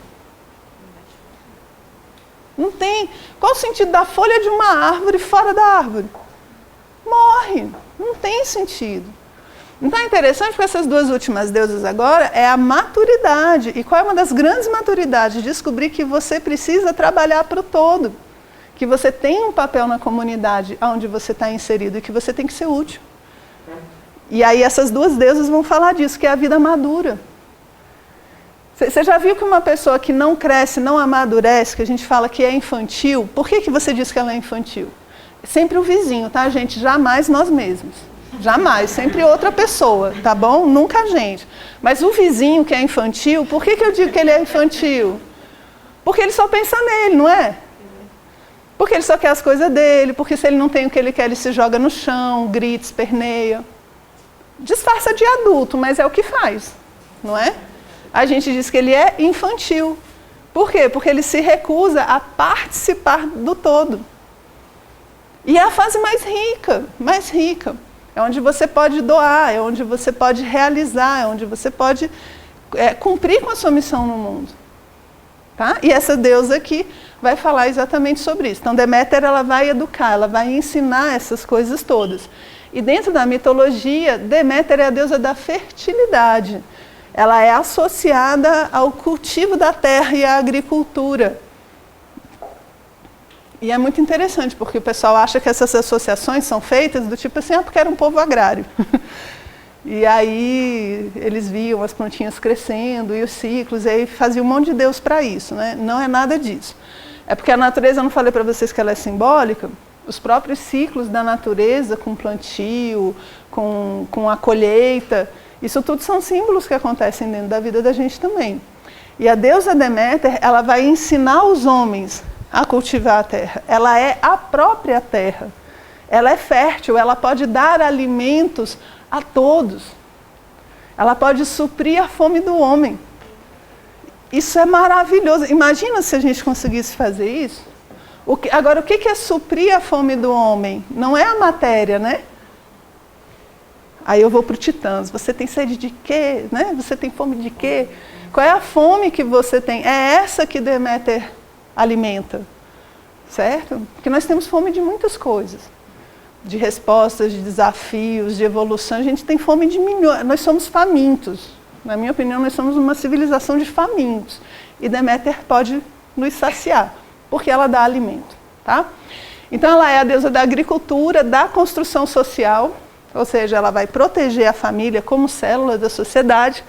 Não tem. Qual o sentido da folha de uma árvore fora da árvore? Morre. Não tem sentido. Então é interessante porque essas duas últimas deusas agora é a maturidade. E qual é uma das grandes maturidades? Descobrir que você precisa trabalhar para o todo. Que você tem um papel na comunidade onde você está inserido e que você tem que ser útil. E aí essas duas deusas vão falar disso, que é a vida madura. Você já viu que uma pessoa que não cresce, não amadurece, que a gente fala que é infantil, por que você diz que ela é infantil? Sempre o vizinho, tá, gente? Jamais nós mesmos. Jamais, sempre outra pessoa, tá bom? Nunca a gente. Mas o vizinho que é infantil, por que eu digo que ele é infantil? Porque ele só pensa nele, não é? Porque ele só quer as coisas dele, porque se ele não tem o que ele quer, ele se joga no chão, grita, esperneia. Disfarça de adulto, mas é o que faz, não é? A gente diz que ele é infantil. Por quê? Porque ele se recusa a participar do todo. E é a fase mais rica, mais rica. É onde você pode doar, é onde você pode realizar, é onde você pode cumprir com a sua missão no mundo. Tá? E essa deusa aqui vai falar exatamente sobre isso. Então Deméter ela vai educar, ela vai ensinar essas coisas todas. E dentro da mitologia, Deméter é a deusa da fertilidade. Ela é associada ao cultivo da terra e à agricultura. E é muito interessante, porque o pessoal acha que essas associações são feitas do tipo assim, porque era um povo agrário. E aí eles viam as plantinhas crescendo e os ciclos, e aí faziam um monte de deus para isso, né? Não é nada disso. É porque a natureza, eu não falei para vocês que ela é simbólica, os próprios ciclos da natureza, com plantio, com a colheita, isso tudo são símbolos que acontecem dentro da vida da gente também. E a deusa Deméter, ela vai ensinar os homens a cultivar a terra. Ela é a própria terra. Ela é fértil, ela pode dar alimentos a todos. Ela pode suprir a fome do homem. Isso é maravilhoso. Imagina se a gente conseguisse fazer isso. Agora, o que é suprir a fome do homem? Não é a matéria, né? Aí eu vou para o Titãs. Você tem sede de quê? Né? Você tem fome de quê? Qual é a fome que você tem? É essa que Deméter alimenta, certo? Porque nós temos fome de muitas coisas. De respostas, de desafios, de evolução. A gente tem fome de milhões. Nós somos famintos. Na minha opinião, nós somos uma civilização de famintos. E Deméter pode nos saciar, porque ela dá alimento, tá? Então ela é a deusa da agricultura, da construção social, ou seja, ela vai proteger a família como célula da sociedade,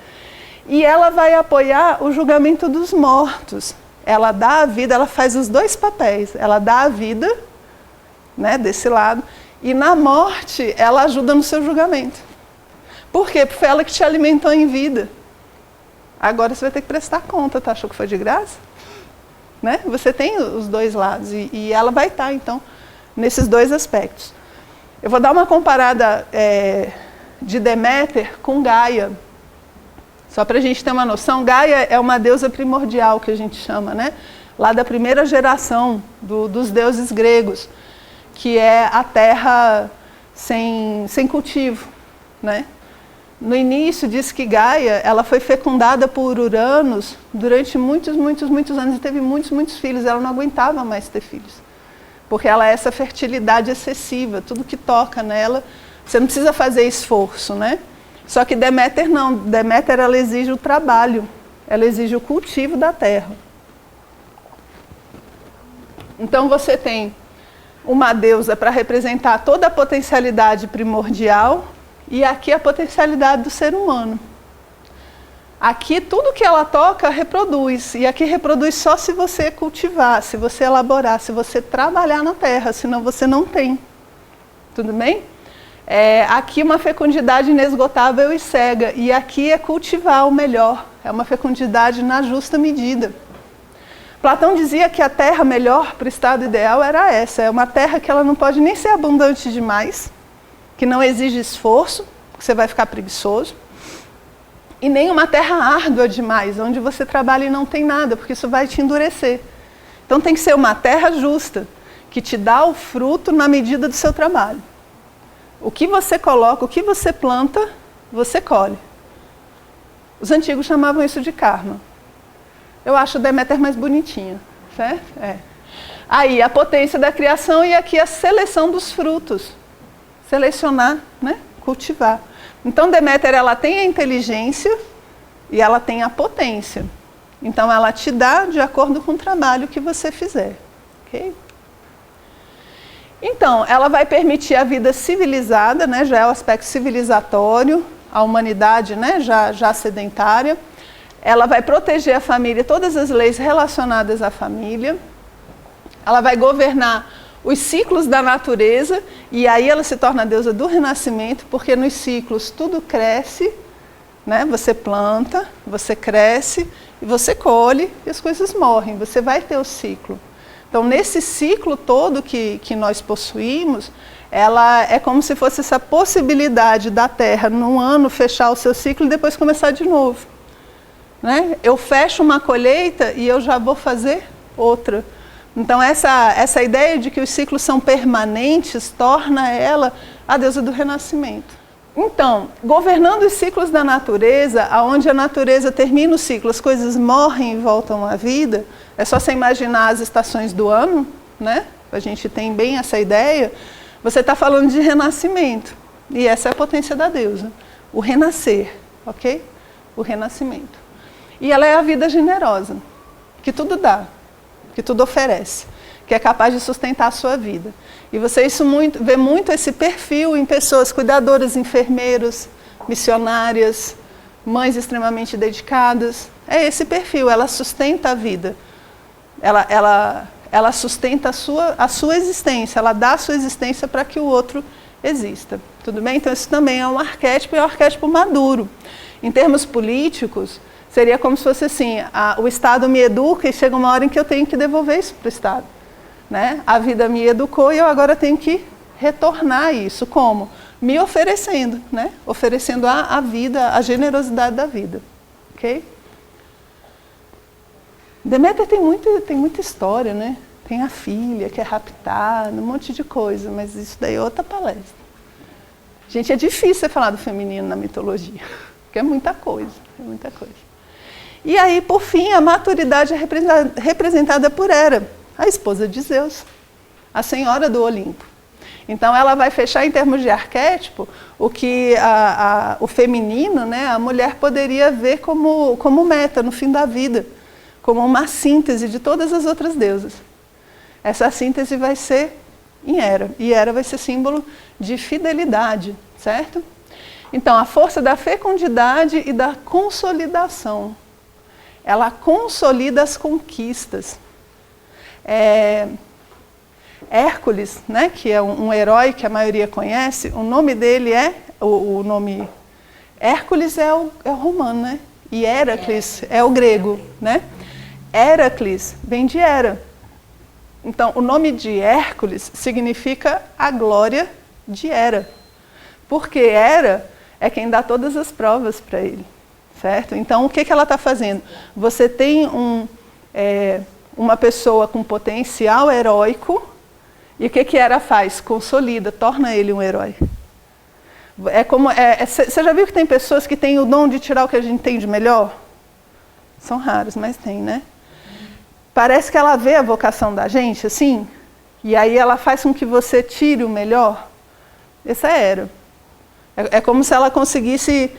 e ela vai apoiar o julgamento dos mortos. Ela dá a vida, ela faz os dois papéis. Ela dá a vida, né, desse lado, e na morte ela ajuda no seu julgamento. Por quê? Porque foi ela que te alimentou em vida. Agora você vai ter que prestar conta, tá? Achou que foi de graça? Né? Você tem os dois lados e ela vai estar, então, nesses dois aspectos. Eu vou dar uma comparada de Deméter com Gaia. Só para a gente ter uma noção, Gaia é uma deusa primordial, que a gente chama, né? Lá da primeira geração dos deuses gregos, que é a terra sem cultivo, né? No início, diz que Gaia ela foi fecundada por Uranus durante muitos anos e teve muitos filhos. Ela não aguentava mais ter filhos, porque ela é essa fertilidade excessiva. Tudo que toca nela, você não precisa fazer esforço, né? Só que Deméter não. Deméter ela exige o trabalho, ela exige o cultivo da terra. Então você tem uma deusa para representar toda a potencialidade primordial, e aqui a potencialidade do ser humano. Aqui tudo que ela toca reproduz, e aqui reproduz só se você cultivar, se você elaborar, se você trabalhar na terra, senão você não tem. Tudo bem? Aqui uma fecundidade inesgotável e cega, e aqui é cultivar o melhor, é uma fecundidade na justa medida. Platão dizia que a terra melhor para o estado ideal era essa, é uma terra que ela não pode nem ser abundante demais, que não exige esforço, que você vai ficar preguiçoso, e nem uma terra árdua demais, onde você trabalha e não tem nada, porque isso vai te endurecer. Então tem que ser uma terra justa, que te dá o fruto na medida do seu trabalho. O que você coloca, o que você planta, você colhe. Os antigos chamavam isso de karma. Eu acho Deméter mais bonitinha, certo? Aí a potência da criação e aqui a seleção dos frutos. Selecionar, né? Cultivar. Então Deméter ela tem a inteligência e ela tem a potência. Então ela te dá de acordo com o trabalho que você fizer. Okay? Então ela vai permitir a vida civilizada, né? Já é o aspecto civilizatório, a humanidade, né? já sedentária. Ela vai proteger a família, todas as leis relacionadas à família. Ela vai governar os ciclos da natureza, e aí ela se torna a deusa do renascimento, porque nos ciclos tudo cresce, né? Você planta, você cresce, e você colhe, e as coisas morrem, você vai ter o ciclo. Então nesse ciclo todo que nós possuímos, ela é como se fosse essa possibilidade da Terra, num ano, fechar o seu ciclo e depois começar de novo. Né? Eu fecho uma colheita e eu já vou fazer outra. Então essa ideia de que os ciclos são permanentes torna ela a deusa do renascimento. Então, governando os ciclos da natureza, onde a natureza termina o ciclo, as coisas morrem e voltam à vida, é só você imaginar as estações do ano, né? A gente tem bem essa ideia. Você está falando de renascimento, e essa é a potência da deusa, o renascer, ok? O renascimento. E ela é a vida generosa, que tudo dá, que tudo oferece, que é capaz de sustentar a sua vida. E você vê muito esse perfil em pessoas cuidadoras, enfermeiros, missionárias, mães extremamente dedicadas. É esse perfil, ela sustenta a vida. Ela ela sustenta a sua existência, ela dá a sua existência para que o outro exista. Tudo bem? Então isso também é um arquétipo, e é um arquétipo maduro. Em termos políticos, seria como se fosse assim, o Estado me educa e chega uma hora em que eu tenho que devolver isso para o Estado. Né? A vida me educou e eu agora tenho que retornar isso. Como? Me oferecendo, né? Oferecendo a vida, a generosidade da vida. Ok? Deméter tem muita história, né? Tem a filha que é raptada, um monte de coisa, mas isso daí é outra palestra. Gente, é difícil você falar do feminino na mitologia, porque é muita coisa, é muita coisa. E aí, por fim, a maturidade é representada por Hera, a esposa de Zeus, a senhora do Olimpo. Então, ela vai fechar em termos de arquétipo o que o feminino, né, a mulher poderia ver como meta no fim da vida, como uma síntese de todas as outras deusas. Essa síntese vai ser em Hera, e Hera vai ser símbolo de fidelidade, certo? Então, a força da fecundidade e da consolidação. Ela consolida as conquistas. Hércules, né, que é um herói que a maioria conhece, o nome dele o nome Hércules é o romano, né? E Heracles é o grego, né? Heracles vem de Hera. Então, o nome de Hércules significa a glória de Hera. Porque Hera é quem dá todas as provas para ele, certo? Então, o que ela está fazendo? Você tem uma pessoa com potencial heróico, e o que Hera faz? Consolida, torna ele um herói. Você já viu que tem pessoas que têm o dom de tirar o que a gente tem de melhor? São raros, mas tem, né? Parece que ela vê a vocação da gente, assim, e aí ela faz com que você tire o melhor. Essa é Hera. É como se ela conseguisse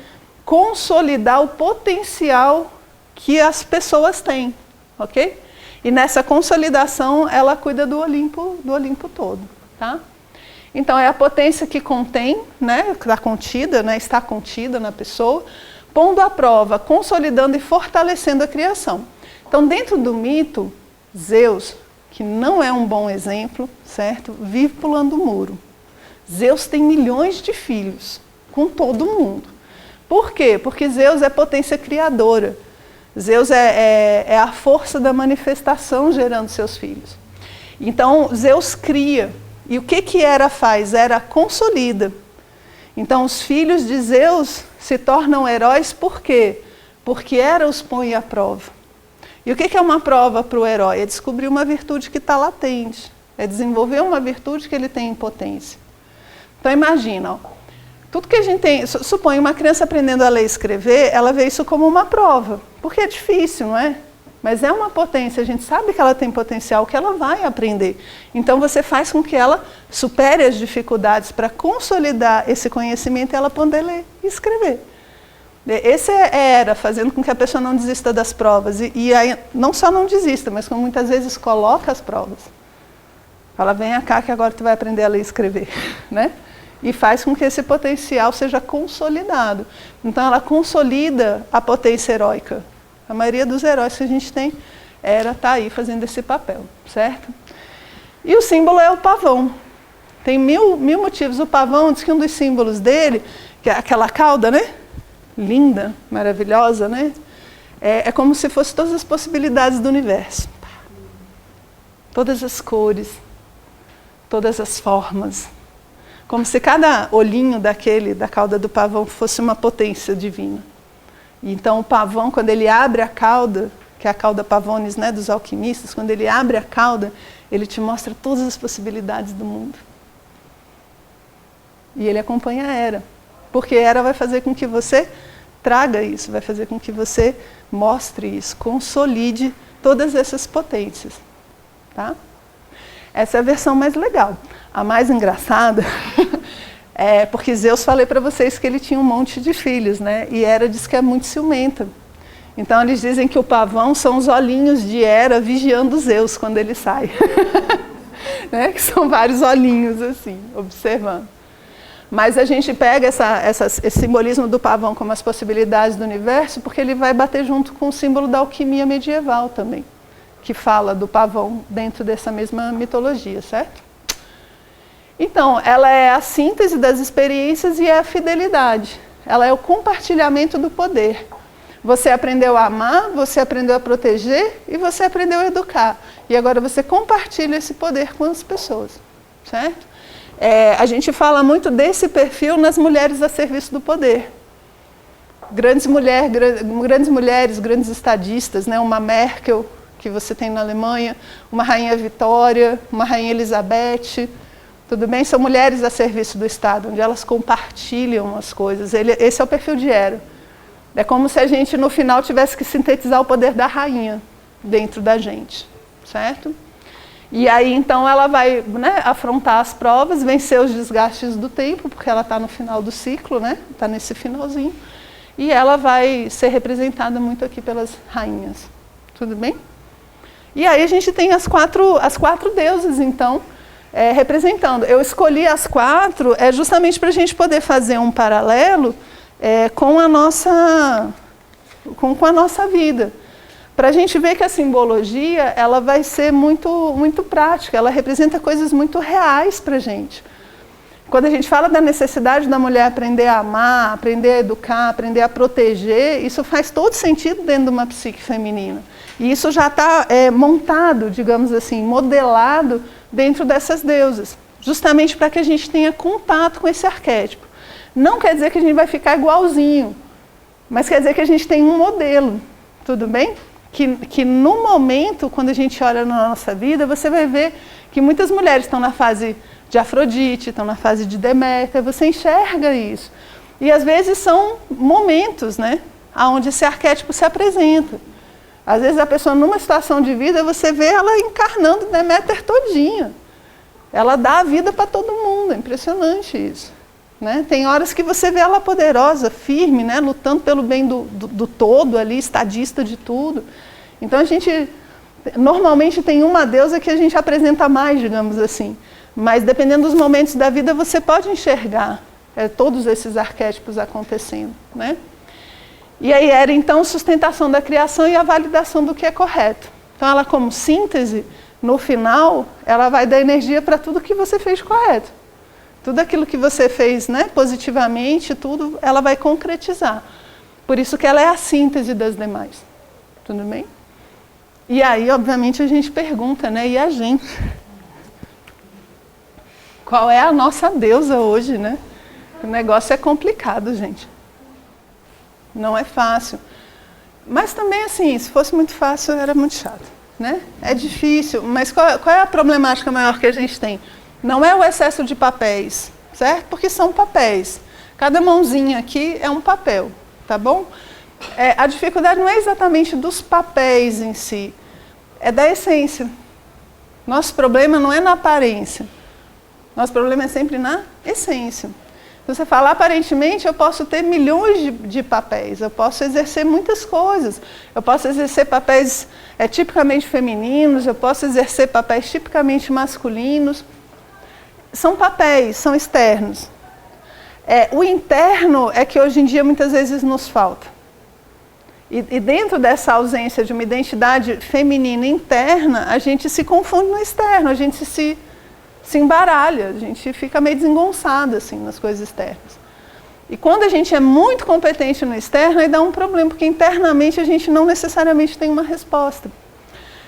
consolidar o potencial que as pessoas têm, ok? E nessa consolidação, ela cuida do Olimpo todo, tá? Então, é a potência que contém, né, está contida na pessoa, pondo à prova, consolidando e fortalecendo a criação. Então, dentro do mito, Zeus, que não é um bom exemplo, certo? Vive pulando o muro. Zeus tem milhões de filhos, com todo mundo. Por quê? Porque Zeus é potência criadora. Zeus é a força da manifestação gerando seus filhos. Então, Zeus cria. E o que Hera faz? Hera consolida. Então, os filhos de Zeus se tornam heróis por quê? Porque Hera os põe à prova. E o que é uma prova para o herói? É descobrir uma virtude que está latente. É desenvolver uma virtude que ele tem em potência. Então, imagina, tudo que a gente tem... Suponha uma criança aprendendo a ler e escrever, ela vê isso como uma prova. Porque é difícil, não é? Mas é uma potência, a gente sabe que ela tem potencial, que ela vai aprender. Então você faz com que ela supere as dificuldades para consolidar esse conhecimento e ela poder ler e escrever. Esse Hera, fazendo com que a pessoa não desista das provas. E aí, não só não desista, mas como muitas vezes coloca as provas. Fala, vem cá que agora tu vai aprender a ler e escrever. Né? E faz com que esse potencial seja consolidado. Então ela consolida a potência heróica. A maioria dos heróis que a gente tem, Hera está aí fazendo esse papel, certo? E o símbolo é o pavão. Tem mil motivos. O pavão, diz que um dos símbolos dele, que é aquela cauda, né? Linda, maravilhosa, né? É como se fosse todas as possibilidades do universo. Todas as cores, todas as formas. Como se cada olhinho da cauda do pavão fosse uma potência divina. Então o pavão, quando ele abre a cauda, que é a cauda pavonis, né, dos alquimistas, quando ele abre a cauda, ele te mostra todas as possibilidades do mundo. E ele acompanha a Hera. Porque Hera vai fazer com que você traga isso, vai fazer com que você mostre isso, consolide todas essas potências. Tá? Essa é a versão mais legal. A mais engraçada é porque Zeus, falei para vocês que ele tinha um monte de filhos, né? E Hera diz que é muito ciumenta. Então eles dizem que o pavão são os olhinhos de Hera vigiando Zeus quando ele sai. Né? Que são vários olhinhos assim, observando. Mas a gente pega esse simbolismo do pavão como as possibilidades do universo, porque ele vai bater junto com o símbolo da alquimia medieval também. que fala do pavão dentro dessa mesma mitologia, certo? Então, ela é a síntese das experiências e é a fidelidade. Ela é o compartilhamento do poder. Você aprendeu a amar, você aprendeu a proteger e você aprendeu a educar. E agora você compartilha esse poder com as pessoas, certo? A gente fala muito desse perfil nas mulheres a serviço do poder. Grandes mulheres, grandes estadistas, né? Uma Merkel, que você tem na Alemanha, uma Rainha Vitória, uma Rainha Elizabeth, tudo bem? São mulheres a serviço do Estado, onde elas compartilham as coisas. Esse é o perfil de Hera. É como se a gente, no final, tivesse que sintetizar o poder da rainha dentro da gente, certo? E aí, então, ela vai, né, afrontar as provas, vencer os desgastes do tempo, porque ela está no final do ciclo, né? Está nesse finalzinho. E ela vai ser representada muito aqui pelas rainhas, tudo bem? E aí a gente tem as quatro deusas, então, representando. Eu escolhi as 4 justamente para a gente poder fazer um paralelo com a nossa vida. Para a gente ver que a simbologia ela vai ser muito prática, ela representa coisas muito reais para a gente. Quando a gente fala da necessidade da mulher aprender a amar, aprender a educar, aprender a proteger, isso faz todo sentido dentro de uma psique feminina. E isso já está montado, digamos assim, modelado dentro dessas deusas, justamente para que a gente tenha contato com esse arquétipo. Não quer dizer que a gente vai ficar igualzinho, mas quer dizer que a gente tem um modelo, tudo bem? Que no momento, quando a gente olha na nossa vida, você vai ver que muitas mulheres estão na fase de Afrodite, estão na fase de Deméter, você enxerga isso. E às vezes são momentos, né, onde esse arquétipo se apresenta. Às vezes a pessoa numa situação de vida, você vê ela encarnando Deméter todinha. Ela dá a vida para todo mundo, é impressionante isso. Né? Tem horas que você vê ela poderosa, firme, né, lutando pelo bem do todo ali, estadista de tudo. Então a gente, normalmente tem uma deusa que a gente apresenta mais, digamos assim. Mas dependendo dos momentos da vida, você pode enxergar todos esses arquétipos acontecendo, né? E aí era então sustentação da criação e a validação do que é correto. Então ela como síntese, no final, ela vai dar energia para tudo que você fez de correto. Tudo aquilo que você fez, né, positivamente, tudo ela vai concretizar. Por isso que ela é a síntese das demais. Tudo bem? E aí, obviamente, a gente pergunta, né, e a gente? Qual é a nossa deusa hoje, né? O negócio é complicado, gente. Não é fácil. Mas também, assim, se fosse muito fácil, era muito chato, né? É difícil, mas qual é a problemática maior que a gente tem? Não é o excesso de papéis, certo? Porque são papéis. Cada mãozinha aqui é um papel, tá bom? A dificuldade não é exatamente dos papéis em si, é da essência. Nosso problema não é na aparência. Nosso problema é sempre na essência. Você fala, aparentemente eu posso ter milhões de papéis, eu posso exercer muitas coisas, eu posso exercer papéis tipicamente femininos, eu posso exercer papéis tipicamente masculinos. São papéis, são externos. O interno é que hoje em dia muitas vezes nos falta. E dentro dessa ausência de uma identidade feminina interna, a gente se confunde no externo, a gente se embaralha, a gente fica meio desengonçada assim, nas coisas externas. E quando a gente é muito competente no externo, aí dá um problema, porque internamente a gente não necessariamente tem uma resposta.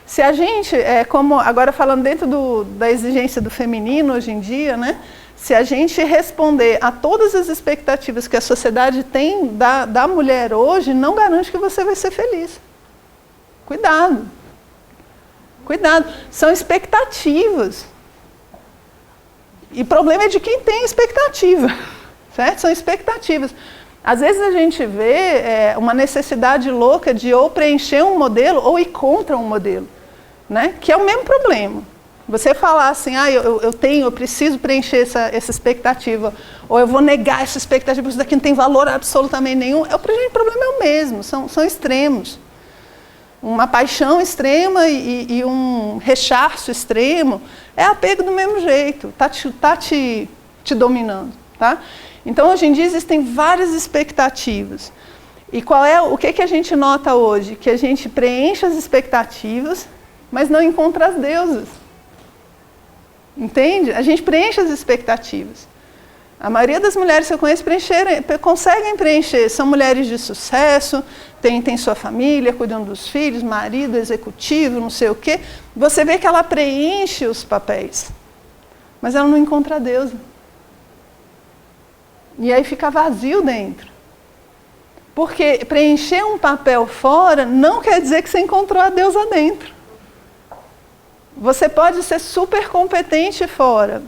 Se a gente, como agora falando dentro da exigência do feminino hoje em dia, né, se a gente responder a todas as expectativas que a sociedade tem da mulher hoje, não garante que você vai ser feliz. Cuidado. Cuidado. São expectativas. E o problema é de quem tem expectativa, certo? São expectativas. Às vezes a gente vê uma necessidade louca de ou preencher um modelo ou ir contra um modelo, né? Que é o mesmo problema. Você falar assim, eu preciso preencher essa expectativa, ou eu vou negar essa expectativa, porque isso daqui não tem valor absolutamente nenhum. O problema é o mesmo, são extremos. Uma paixão extrema e um rechaço extremo é apego do mesmo jeito, tá te dominando, tá? Então, hoje em dia, existem várias expectativas. E o que a gente nota hoje? Que a gente preenche as expectativas, mas não encontra as deusas. Entende? A gente preenche as expectativas. A maioria das mulheres que eu conheço conseguem preencher, são mulheres de sucesso, têm sua família, cuidam dos filhos, marido, executivo, não sei o quê. Você vê que ela preenche os papéis, mas ela não encontra a deusa. E aí fica vazio dentro. Porque preencher um papel fora não quer dizer que você encontrou a deusa dentro. Você pode ser super competente fora.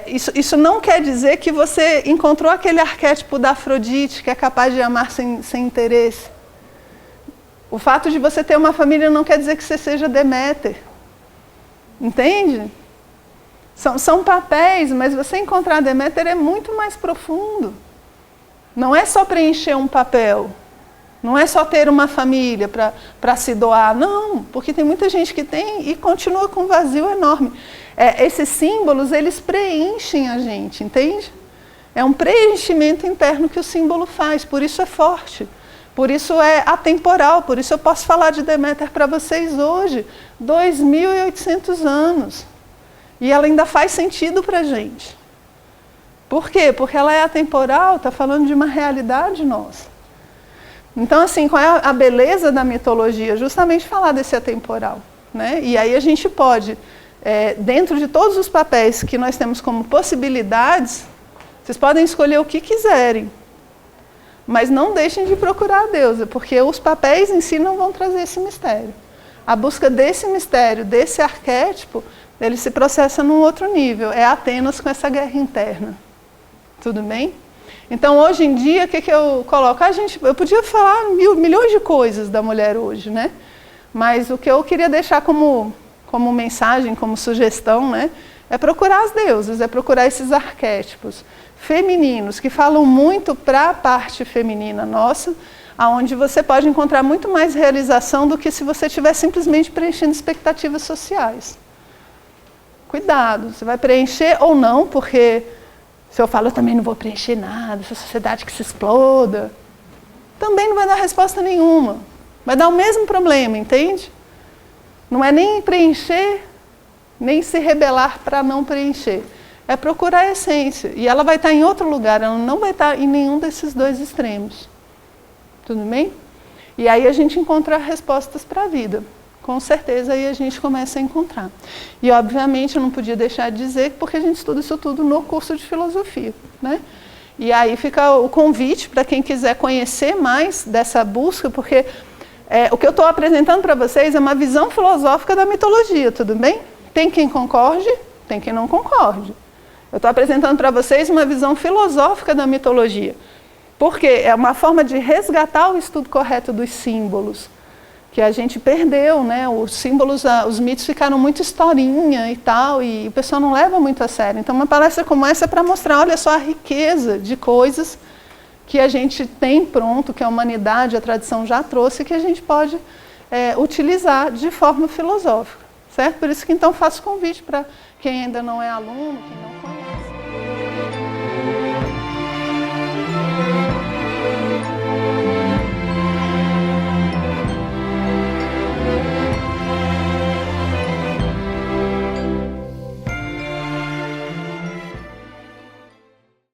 Isso não quer dizer que você encontrou aquele arquétipo da Afrodite, que é capaz de amar sem interesse. O fato de você ter uma família não quer dizer que você seja Deméter. Entende? São papéis, mas você encontrar Deméter é muito mais profundo. Não é só preencher um papel. Não é só ter uma família para se doar. Não, porque tem muita gente que tem e continua com um vazio enorme. Esses símbolos, eles preenchem a gente, entende? É um preenchimento interno que o símbolo faz, por isso é forte. Por isso é atemporal, por isso eu posso falar de Deméter para vocês hoje, 2.800 anos. E ela ainda faz sentido para a gente. Por quê? Porque ela é atemporal, está falando de uma realidade nossa. Então, assim, qual é a beleza da mitologia? Justamente falar desse atemporal, né? E aí a gente pode, dentro de todos os papéis que nós temos como possibilidades, vocês podem escolher o que quiserem. Mas não deixem de procurar a deusa, porque os papéis em si não vão trazer esse mistério. A busca desse mistério, desse arquétipo, ele se processa num outro nível. É Atenas com essa guerra interna. Tudo bem? Então, hoje em dia, o que eu coloco? Eu podia falar milhões de coisas da mulher hoje, né? Mas o que eu queria deixar como mensagem, como sugestão, né? É procurar as deusas, é procurar esses arquétipos femininos, que falam muito para a parte feminina nossa, aonde você pode encontrar muito mais realização do que se você estiver simplesmente preenchendo expectativas sociais. Cuidado, você vai preencher ou não, porque se eu falo, eu também não vou preencher nada, essa sociedade que se exploda, também não vai dar resposta nenhuma. Vai dar o mesmo problema, entende? Não é nem preencher, nem se rebelar para não preencher. É procurar a essência. E ela vai estar em outro lugar, ela não vai estar em nenhum desses dois extremos. Tudo bem? E aí a gente encontra respostas para a vida. Com certeza aí a gente começa a encontrar. E obviamente eu não podia deixar de dizer, porque a gente estuda isso tudo no curso de filosofia, né? E aí fica o convite para quem quiser conhecer mais dessa busca, porque o que eu estou apresentando para vocês é uma visão filosófica da mitologia, tudo bem? Tem quem concorde, tem quem não concorde. Eu estou apresentando para vocês uma visão filosófica da mitologia, porque é uma forma de resgatar o estudo correto dos símbolos, que a gente perdeu, né? Os símbolos, os mitos ficaram muito historinha e tal, e o pessoal não leva muito a sério. Então uma palestra como essa é para mostrar, olha só a riqueza de coisas que a gente tem pronto, que a humanidade, a tradição já trouxe, que a gente pode utilizar de forma filosófica, certo? Por isso que então faço convite para quem ainda não é aluno,